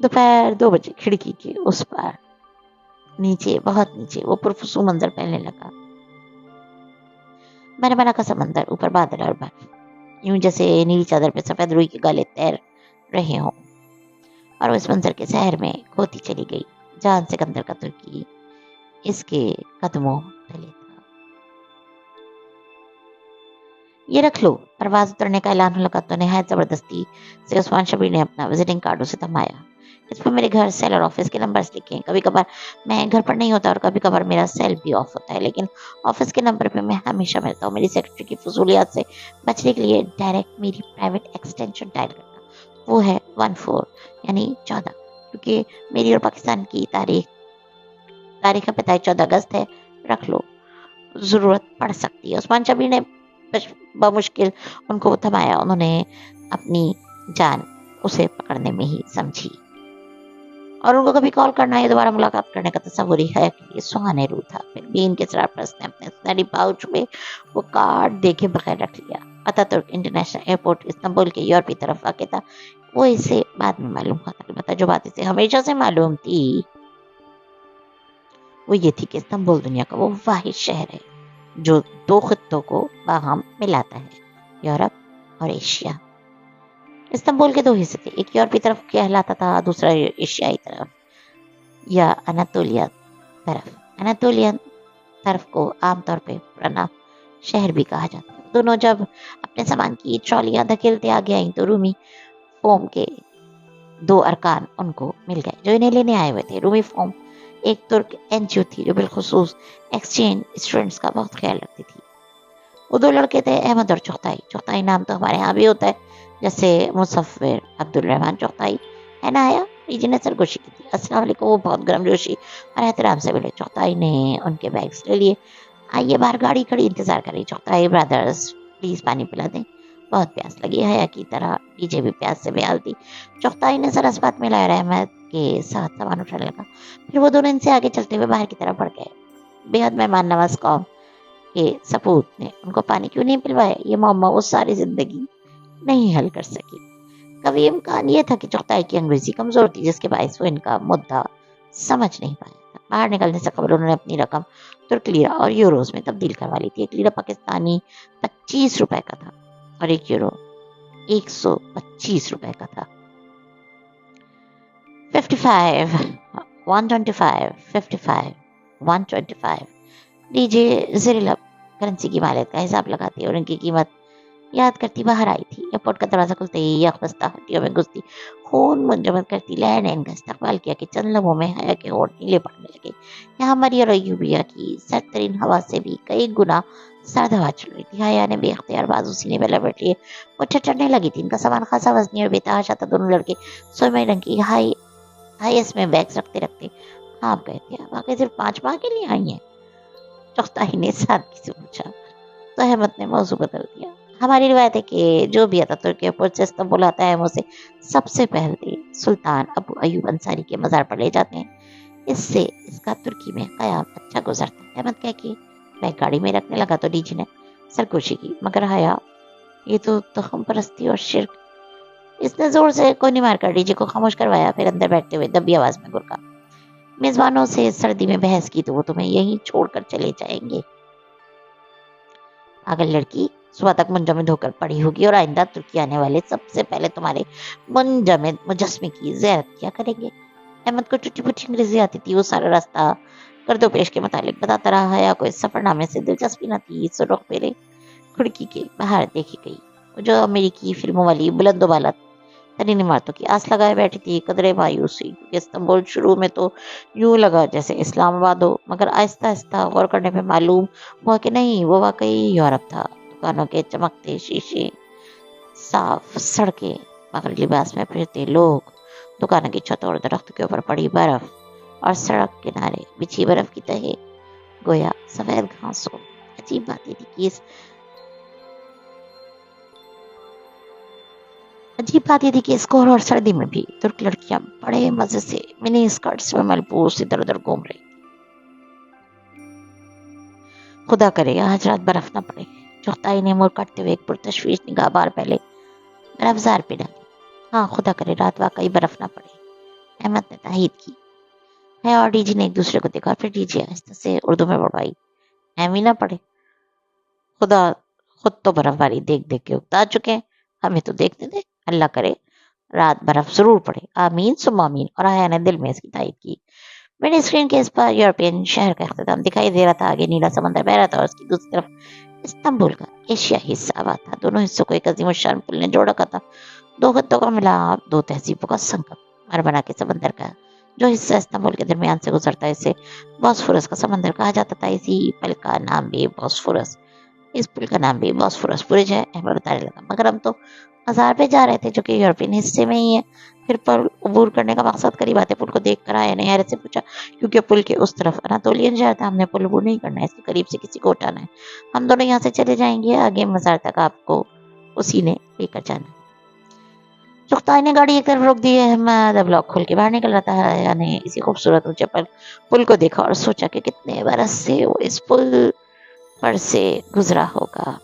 دوپہر 2 بجے کھڑکی کے اس پار نیچے, بہت نیچے, وہ پرفسو منظر پھیلنے لگا. میں نے بنا کا سمندر, اوپر بادل اور برف, یوں جیسے نیلی چادر پہ سفید روئی کے گالے تیر رہے ہوں. اور اس منظر کے سحر میں کھوتی چلی گئی. جان سکندر کا ترکی اس کے قدموں تلے تھا. یہ رکھ لو. پرواز اترنے کا اعلان لگا تو نہایت زبردستی سے عثمان شبیر نے اپنا وزٹنگ کارڈ اسے تھمایا. اس پر میرے گھر, سیل اور آفس کے نمبرز لکھے ہیں. کبھی کبھار میں گھر پر نہیں ہوتا اور کبھی کبھار میرا سیل بھی آف ہوتا ہے, لیکن آفس کے نمبر پہ میں ہمیشہ ملتا ہوں. میری سیکرٹری کی فضولیات سے بچنے کے لیے ڈائریکٹ میری پرائیویٹ ایکسٹینشن ڈائل کرنا, وہ ہے 14 یعنی 14, کیونکہ میری اور پاکستان کی تاریخ پیدائش 14 اگست ہے. رکھ لو, ضرورت پڑ سکتی ہے. عثمان شبیر نے بمشکل ان کو تھمایا. انہوں نے اپنی جان اسے پکڑنے میں ہی سمجھی اور ان کو کبھی کال کرنا یا دوبارہ ملاقات کرنے کا تصور ہی ہے کہ یہ سہانے رو تھا. پھر بھی ان کے سرپرست نے اپنے اسٹڈی پاؤچ میں وہ کارڈ دیکھے بغیر رکھ لیا. اتا ترک انٹرنیشنل ایئرپورٹ استنبول کے یورپی طرف واقع تھا. وہ اسے بعد میں معلوم ہوا تھا. البتہ جو بات اسے ہمیشہ سے معلوم تھی وہ یہ تھی کہ استنبول دنیا کا وہ واحد شہر ہے جو 2 خطوں کو باہم ملاتا ہے, یورپ اور ایشیا. استنبول کے 2 حصے تھے, ایک یورپی طرف کہلاتا تھا, دوسرا ایشیائی طرف. یا اناتولیا طرف. اناتولین طرف کو عام طور پہ پرانا شہر بھی کہا جاتا ہے. دونوں جب اپنے سامان کی ٹرالیاں دھکیلتے آگے آئیں تو رومی فوم کے 2 ارکان ان کو مل گئے جو انہیں لینے آئے ہوئے تھے. رومی فوم ایک ترک این جی او تھی جو بالخصوص ایکسچینج اسٹوڈنٹس کا بہت خیال رکھتی تھی. وہ 2 لڑکے تھے، احمد اور چغتائی. چغتائی نام تو ہمارے ہاں بھی ہوتا ہے، جیسے مصور عبد الرحمن چغتائی ہے نا. آیا جی نے سرگوشی کی تھی. السلام علیکم. وہ بہت گرم جوشی اور احترام سے ملے. چغتائی نے ان کے بیگس لے لیے. آئیے باہر گاڑی کھڑی انتظار کر رہی. چغتائی برادرز پلیز پانی پلا دیں، بہت پیاس لگی. حیا کی طرح ڈی جے بھی پیاس سے بیحال تھی. چغتائی نے سرس بات میں لایا اور احمد کے ساتھ سامان اٹھانے لگا. پھر وہ دونوں ان سے آگے چلتے ہوئے باہر کی طرف بڑھ گئے. بے حد مہمان نواز قوم کے سپوت نے ان کو پانی کیوں نہیں پلوایا، یہ معمہ وہ ساری زندگی نہیں حل کر سکی. کبھی امکان یہ تھا کہ چغتائی کی انگریزی کمزور تھی جس کے باعث وہ ان کا مدعا سمجھ نہیں پایا تھا. باہر نکلنے سے قبل انہوں نے اپنی رقم ترک لیرہ اور یوروز میں تبدیل کروا لی تھی. 1 لیرہ پاکستانی 25 روپے کا تھا اور 1 یورو 125 روپے کا تھا. 55 125 55 125 ڈی جے زیر لب کرنسی کی مالیت کا حساب لگاتی اور ان کی قیمت یاد کرتی باہر آئی تھی. ایئرپورٹ کا دروازہ کھلتے ہی یخبستہ ہڈیوں میں گھستی خون منجمد کرتی لہر نے ان کا استقبال کیا کہ چند لمحوں میں حیا کے ہونٹ نیلے پڑنے لگے. یہاں مریا اور ایوبیا کی سرد ترین ہوا سے بھی کئی گنا سرد ہوا چل رہی تھی. حیا نے بے اختیار بازو سینے پہ لپیٹ لیے. وہ چھٹنے لگی تھی. ان کا سامان خاصا وزنی اور بے تحاشا تھا. دونوں لڑکے سرمئی رنگ کی ہائیس میں بیگس رکھتے رکھتے آپ گئے تھے. آپ آگے صرف 5 ماہ کے لیے آئی ہیں؟ چغتائی نے سادگی سے پوچھا. تو احمد نے موضوع بدل دیا. ہماری روایت ہے کہ جو بھی آتا ترکی ایئرپورٹ سے استنبول آتا ہے اسے سب سے پہلے سلطان ابو ایوب انصاری کے مزار پر لے جاتے ہیں. اس سے اس کا ترکی میں قیام اچھا گزرتا ہے. احمد کہہ کے بیگ گاڑی میں رکھنے لگا تو ڈی جی نے سرگوشی کی. مگر حیا یہ تو تخم پرستی اور شرک. اس نے زور سے کونی مار کر ڈی جی کو خاموش کروایا. پھر اندر بیٹھتے ہوئے دبی آواز میں گرکا. میزبانوں سے سردی میں بحث کی تو وہ تمہیں یہیں چھوڑ کر چلے جائیں گے. پاگل لڑکی صبح تک منجمد ہو کر پڑی ہوگی اور آئندہ ترکی آنے والے سب سے پہلے تمہارے منجمد مجسمے کی زیارت کیا کریں گے. احمد کو ٹوٹی پھوٹی انگریزی آتی تھی. وہ سارا راستہ گرد و پیش کے متعلق بتاتا رہا. حیا کو اس سفر نامے سے دلچسپی نہ تھی. اس رخ میرے کھڑکی کے باہر دیکھی گئی جو امریکی فلموں والی بلند و بالا ترین عمارتوں کی آس لگائے بیٹھی تھی. قدرے مایوس ہوئی کیونکہ استنبول شروع میں تو یوں لگا جیسے اسلام آباد ہو، مگر آہستہ آہستہ غور کرنے پہ معلوم ہوا کہ نہیں، وہ واقعی یورپ تھا. دکانوں کے چمکتے شیشے، صاف سڑکیں، مغربی لباس میں پھرتے لوگ، دکانوں کی چھتوں اور درخت کے اوپر پڑی برف اور سڑک کنارے بچھی برف کی تہے گویا سفید گھاس ہو. عجیب بات یہ تھی کہ اس کوہر اور سردی میں بھی ترک لڑکیاں بڑے مزے سے منی اسکرٹس میں ملبوس ادھر ادھر گھوم رہی. خدا کرے آج رات برف نہ پڑے. چغتائی نے منہ کاٹتے ہوئے ایک پرتشویش نگاہ بار پہلے برف زار پہ ڈالی. ہاں خدا کرے رات واقعی برف نہ پڑے، احمد نے تائید کی. ہے اور ڈی جی نے ایک دوسرے کو دیکھا. پھر ڈی جی آہستہ سے اردو میں بڑھوائی. ہی نہ پڑے، خدا خود تو برف باری دیکھ دیکھ کے اکتا چکے ہیں، ہمیں تو دیکھنے دے. اللہ کرے رات برف ضرور پڑے، آمین ثم آمین. اور حیا نے دل میں اس کی تائید کی. میری اسکرین کے اس پر یورپین شہر کا اختتام دکھائی دے رہا تھا. آگے نیلا سمندر بہ رہا تھا اور اس کی دوسری طرف استنبول کا ایشیائی حصہ آباد تھا. دونوں حصوں کو ایک عظیم الشان پل نے جوڑ رکھا تھا. 2 خطوں کا ملاپ، 2 تہذیبوں کا سنگم. مرمرا کے سمندر کا جو حصہ استنبول کے درمیان سے گزرتا ہے اسے بوسفورس کا سمندر کہا جاتا تھا. اسی پل کا نام بھی بوسفورس برج ہے. احمد بتانے لگا. مگر ہم تو مزار پہ جا رہے تھے جو کہ یورپین حصے میں ہی ہے. پھر پل عبور کرنے کا مقصد قریب آتے پل کو دیکھ کر آیا نے حیرت سے پوچھا کیونکہ پل کے اس طرف اناتولین شہر تھا. ہم نے پل عبور نہیں کرنا ہے، اس کے قریب سے کسی کو اٹھانا ہے. ہم دونوں یہاں سے چلے جائیں گے، آگے مزار تک آپ کو اسی نے لے کر جانا. چغتائی نے گاڑی ایک طرف روک دی. احمد اب لاک کھول کے باہر نکل رہا تھا. یعنی اسی خوبصورت اونچے پل کو دیکھا اور سوچا کہ کتنے برس سے وہ اس پل پر سے گزرا ہوگا.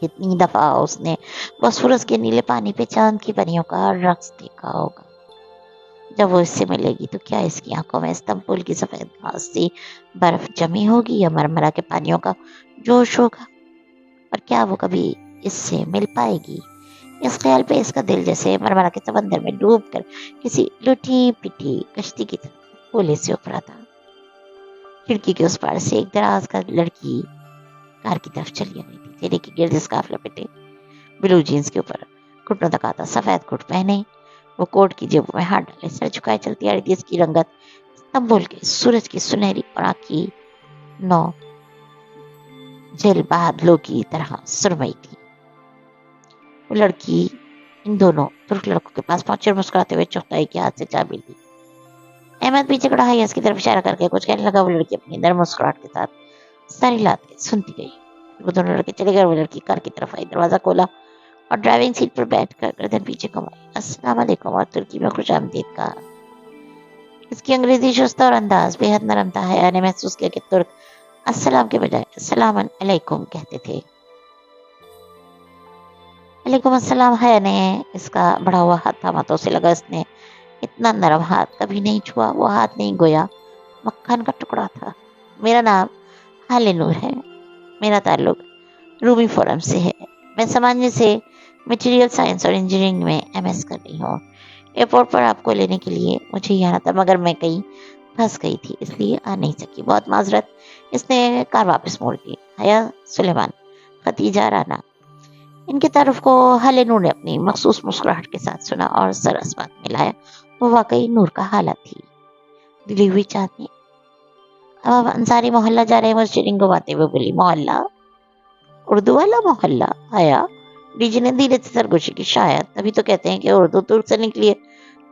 کتنی دفعہ اس نے بوسفورس کے نیلے پانی پہ چاند کی پریوں کا رقص دیکھا ہوگا. جب وہ اس سے ملے گی تو کیا اس کی آنکھوں میں استنبول کی سفید گھاس سی برف جمی ہوگی یا مرمرا کے پانیوں کا جوش ہوگا؟ اور کیا وہ کبھی اس سے مل پائے گی؟ इस ख्याल पे इसका दिल जैसे मरमरा के समंदर में डूब कर किसी लुटी पिटी कश्ती की तरह गोले से उभरा था। खिड़की के उस पार से एक दराज का लड़की कार की तरफ चली आ रही थी। चेहरे के गिर्द स्कार्फ लपेटे, ब्लू जीन्स के ऊपर घुटनों तक आता सफेद कोट पहने, वो कोट की जेबों में हाथ डाले सर झुकाए चलती आ रही थी। इसकी रंगत इस्तांबुल के सूरज की सुनहरी और आँखी नौ झील बादलों की तरह सुरमई थी। वो लड़की इन दोनों तुर्क लड़कों के पास पहुंची और मुस्कुराते हुए चौथाई के हाथ से चाबी ली। अहमद पीछे खड़ा है इसकी तरफ इशारा करके कुछ कहने लगा। वो लड़की अपनी नर्म मुस्कुराहट के साथ सारी लाते सुनती गई। वो दोनों लड़के चले गए। वो लड़की कार की तरफ आई, दरवाजा खोला और ड्राइविंग सीट पर बैठकर गर्दन पीछे घुमाई। अस्सलाम वालेकुम और तुर्की में खुशामदीद कहा। इसकी अंग्रेजी शुस्त और अंदाज बेहद नरम था। हया ने महसूस किया कि तुर्क अस्सलाम के बजाय अस्सलाम अलैकुम कहते थे। अलैकुम अस्सलाम। हया ने इसका बढ़ा हुआ हाथ थामा तो उसे लगा इसने इतना नरम हाथ कभी नहीं छुआ। वो हाथ नहीं गोया मक्खन का टुकड़ा था। मेरा नाम हाले नूर है। मेरा ताल्लुक रूमी फोरम से है। मैं सामान्य से मटेरियल साइंस और इंजीनियरिंग में एमएस कर रही हूँ। एयरपोर्ट पर आपको लेने के लिए मुझे ही आना था, मगर मैं कहीं फंस गई थी इसलिए आ नहीं सकी। बहुत माजरत। इसने कार वापस मोड़ दी। हया सुलेमान, खतीजा राना। इनके तारुफ को हाले नूर ने अपनी मखसूस मुस्कुराहट के साथ सुना और सर आसमान में लाया। वो वाकई नूर का हाला थी, दिली हुई चांदनी। अब आप अंसारी मोहल्ला जा रहे हैं, मुझे रिंगवाते हुए बोली। मोहल्ला? उर्दू वाला मोहल्ला? आया डीजी ने धीरे से सरगोशी की। शायद तभी तो कहते हैं कि उर्दू तुर्क से निकली है।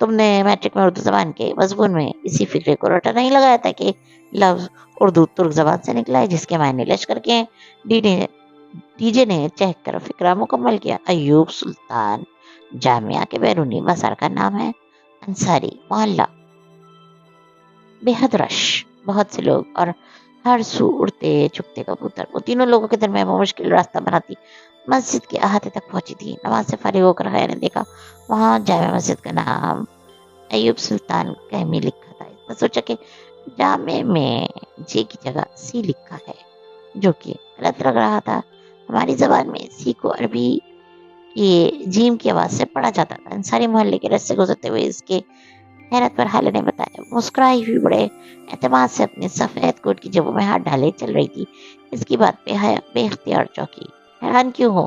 तुमने मैट्रिक में उर्दू जबान के मजमून में इसी फिक्रे को रटा नहीं लगाया था कि लफ्ज उर्दू तुर्क जबान से निकला है, जिसके मायने लश्कर के हैं। डीजे ने चेक कर फिक्रा मुकम्मल किया। अयूब सुल्तान जामिया के बैरूनी बाजार का नाम है अंसारी मोहल्ला। बेहद रश, बहुत से लोग और हर सू उड़ते चुपते कबूतर। वो तीनों लोगों के दरमियान मुश्किल रास्ता बनाती मस्जिद के अहाते तक पहुंची थी। नमाज से फारिग होकर हया ने देखा वहां जामे मस्जिद का नाम अयूब सुल्तान कैमी लिखा था। इसने सोचा कि जामे में जे की जगह सी लिखा है, जो कि गलत लग रहा था। हमारी जबान में सी को अरबी ये जीम की आवाज से पढ़ा जाता था। अंसारी मोहल्ले के रास्ते गुजरते हुए इसके हैरत पर हाले ने बताया। मुस्कुराई हुई बड़े एतमाद से अपने सफेद कोट की जेबों में हाथ डाले चल रही थी। इसकी बात पे हया बेख्तियार चौंकी। हैरान क्यों हो?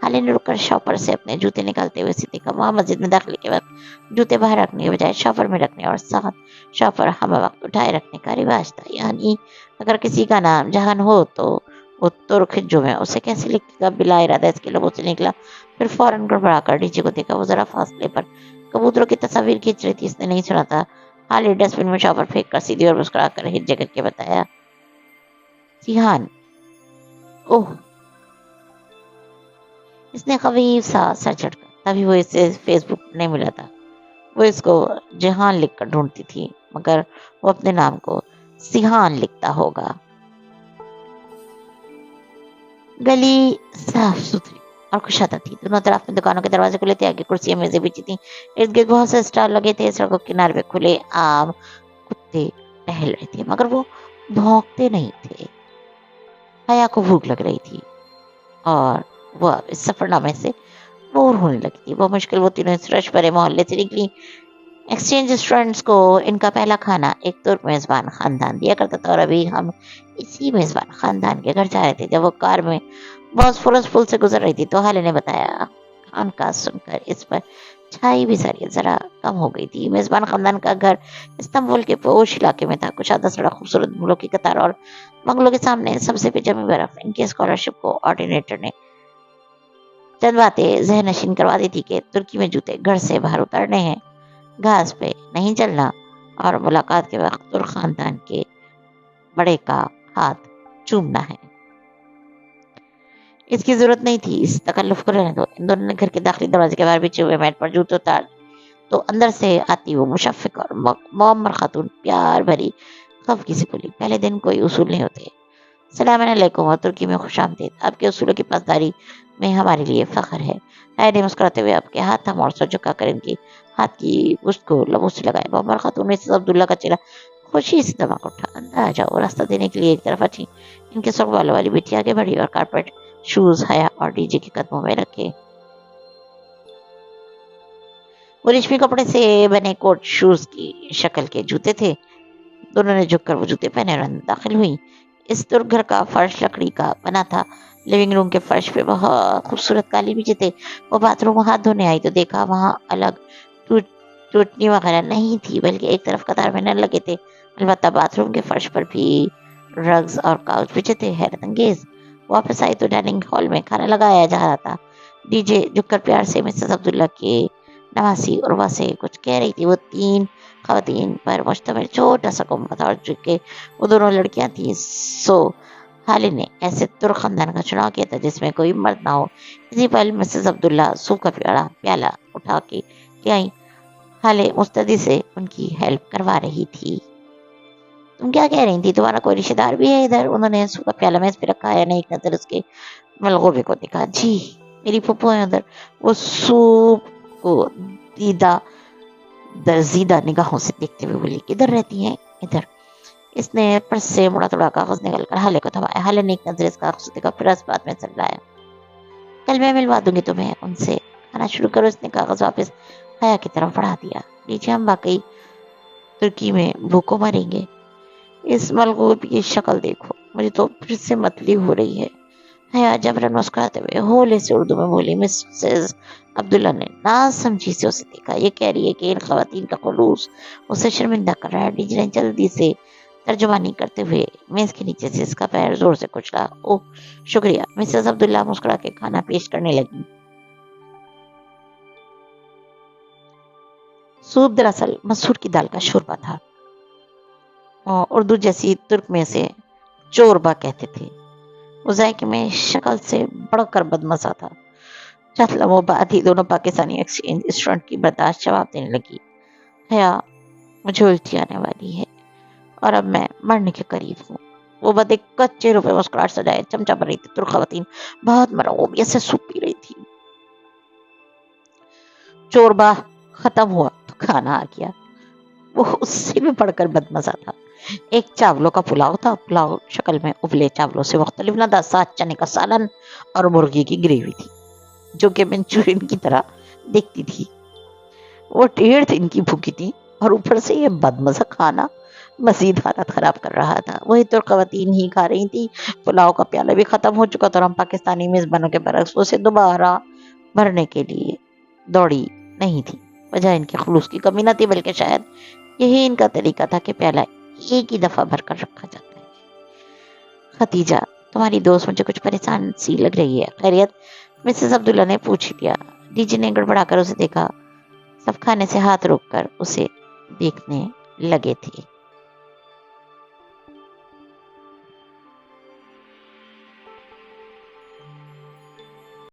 हाले ने रुककर शॉपर से अपने जूते निकालते हुए सीधे कहा। वहां मस्जिद में दाखिले के वक्त जूते बाहर रखने के बजाय शॉपर में रखने और साथ शॉपर हम वक्त उठाए रखने का रिवाज था। यानी अगर किसी का नाम जहान हो तो वो तुर्क जो है उसे कैसे लिखेगा? बिला इरादा इसके लोगों से निकला। फिर फौरन गड़बड़ाकर डीजे को देखा। वो जरा फासले पर कबूतरों की तस्वीर खींच रही थी। इसने नहीं सुना था। हाले डस्टबिन में शॉपर फेंक कर सीधी और मुस्कुरा कर हिज्जे करके बताया, सिहान। ओह। इसने खफीफ सा सर झटका। तभी वो इसे फेसबुक नहीं मिला था। वो इसको जहान लिखकर ढूंढती थी, मगर वो अपने नाम को सिहान लिखता होगा। गली साफ सुथरी और खुशादा थी। दोनों तरफ में दुकानों के दरवाजे खुले थे। आगे कुर्सियां मेजें बिछी थी। इर्द गिर्द बहुत से स्टॉल लगे थे। सड़कों के किनारे पे खुले आम कुत्ते टहल रहे थे, मगर वो भौंकते नहीं थे। हया को भूख लग रही थी और वह इस सफरनामे से बोर होने लगी थी। वो मुश्किल वो तीनों इस रश भरे मोहल्ले से निकली। एक्सचेंज स्टूडेंट्स को इनका पहला खाना एक तुर्क मेजबान खानदान दिया करता था और अभी हम इसी मेजबान खानदान के घर जा रहे थे। जब वो कार में बॉस्फोरस पुल से गुजर रही थी तो हाले ने बताया। खान का सुनकर इस पर छाई भी जरा कम हो गई थी। मेजबान खानदान का घर इस्तांबुल के पोश इलाके में था। कुछ आधा सड़ा खूबसूरत बंगलों की कतार और बंगलों के सामने सबसे पे जमी बर्फ। इनके स्कॉलरशिप को ऑर्डिनेटर ने चंद बातें जहन नशीन करवा दी थी कि तुर्की में जूते घर से बाहर उतारने हैं, घास पे नहीं चलना और मुलाकात के वक्त तुर्क खानदान के बड़े का हाथ चूमना है। इसकी जरूरत नहीं थी, इस तकल्लुफ को रहने दो। इन दोनों ने घर के दाखिली दरवाजे के बाहर बिछे हुए मैट पर जूते उतार तो अंदर से आती वो मुशफ़िक और मुअम्मर खातून प्यार भरी खफगी से बोली, पहले दिन कोई उसूल नहीं होते। सलाम अलैकुम और तुर्की में खुशामदीद। आपके उसूलों की पासदारी में हमारे लिए फख्र है। हाय मुस्कुराते हुए आपके हाथ हम और सो झुका कर इनकी हाथ की पुश्त को लबों से लगाए। मुअम्मर खातून में से अब्दुल्ला का चेहरा खुशी से दमक उठा। अंदर आ जाओ। रास्ता देने के लिए एक तरफ अच्छी इनके सुख वालों वाली बेटी आगे बढ़ी और कारपेट शूज हया और डीजे के कदमों में रखे। वो रेशमी कपड़े से बने कोट शूज की शक्ल के जूते थे। दोनों ने झुककर वो जूते पहने और अंदर दाखिल हुई। इस तुर्क घर का फर्श लकड़ी का बना था। लिविंग रूम के फर्श पे बहुत खूबसूरत कालीन बिछे थे। वो बाथरूम हाथ धोने आई तो देखा वहां अलग टूट टूटनी वगैरह नहीं थी, बल्कि एक तरफ कतार में नल लगे थे। अलबत्ता बाथरूम के फर्श पर भी रग्स और काउच बिछे थे। हैरत अंगेज। वापस आई तो डाइनिंग हॉल में खाना लगाया जा रहा था। डीजे झुककर प्यार से मिसेस अब्दुल्ला के नवासी उर्वा से कुछ कह रही थी। वो 3 खवातीन पर मुश्तमिल छोटा सा गुम्बद था और चूंकि वो दोनों लड़कियां थी, सो हालिद ने ऐसे तुर्क खानदान का चुनाव किया था जिसमें कोई मर्द ना हो। इसी पल मिसेस अब्दुल्ला सूप का प्याला उठा के ले आई। हाले मुस्तैदी से उनकी हेल्प करवा रही थी। तुम क्या कह रही थी? तुम्हारा कोई रिश्तेदार भी है इधर? उन्होंने सूप का प्याला मेज पे रखा है। एक नजर उसके मलगोबे को देखा। जी, मेरी फूफो है उधर। वो सूप को दीदा दर्जीदा निगाहों से देखते हुए बोली, किधर रहती हैं? इधर। इसने पर्स से मुड़ा तोड़ा कागज निकलकर हाले को थमाया। हाले ने एक नजर इस कागज को देखा, फिर इस बात में चलाया, कल मैं मिलवा दूंगी तुम्हें उनसे। खाना शुरू करो। इसने कागज वापस हया की तरफ बढ़ा दिया। नीचे हम वाकई तुर्की में भूखों मरेंगे। इस मलगूब की शक्ल देखो, मुझे तो फिर से मतली हो रही है। हया जबरन मुस्कुराते हुए होले से उर्दू में बोली। मिसेस अब्दुल्ला ने ना समझी से उसे देखा। ये कह रही है कि इन खवातीन का खुलूस उसे शर्मिंदा कर रहा है। डीजी ने जल्दी से तर्जुमानी करते हुए मेज के नीचे से इसका पैर जोर से कुचला। ओह शुक्रिया। मिसेस अब्दुल्ला मुस्कुरा के खाना पेश करने लगी। सूप दरअसल मसूर की दाल का शोरबा था और उर्दू जैसी तुर्क में से चोरबा कहते थे। वो जायके में शक्ल से बढ़कर बदमजा था। चंद लम्हों बाद ही दोनों पाकिस्तानी एक्सचेंज स्टूडेंट की बर्दाश्त जवाब देने लगी। हया, मुझे उल्टी आने वाली है और अब मैं मरने के करीब हूँ। वो बदे कच्चे रुपए मुस्कुराहट सजाए चमचा भर रही थी। तुर्क खवातीन बहुत मरगूबियत से सूप पी रही थी। चोरबा खत्म हुआ तो खाना आ गया। वो उससे भी बढ़कर बदमजा था। एक चावलों का पुलाव था। पुलाव शक्ल में उबले चावलों से मुख्तलिफ न था। साथ चने का सालन और मुर्गी की ग्रेवी थी जो कि मंचूरियन की तरह दिखती थी। वो 1.5 दिन की भूखी थी और ऊपर से ये बदमजा खाना मजीद हालत खराब कर रहा था। वही तो खवातीन ही खा रही थी। पुलाव का प्याला भी खत्म हो चुका था और हम पाकिस्तानी मेजबानों के बरक्स उसे दोबारा भरने के लिए दौड़ी नहीं थी। वजह इनके खुलूस की कमी न थी, बल्कि शायद यही इनका तरीका था कि प्याला एक ही दफा भर कर रखा जाता है। खतीजा, तुम्हारी दोस्त मुझे कुछ परेशान सी लग रही है। खैरियत? मिसेस अब्दुल्ला ने पूछ लिया। डीजी ने गड़बड़ाकर उसे देखा। सब खाने से हाथ रोककर उसे देखने लगे थे।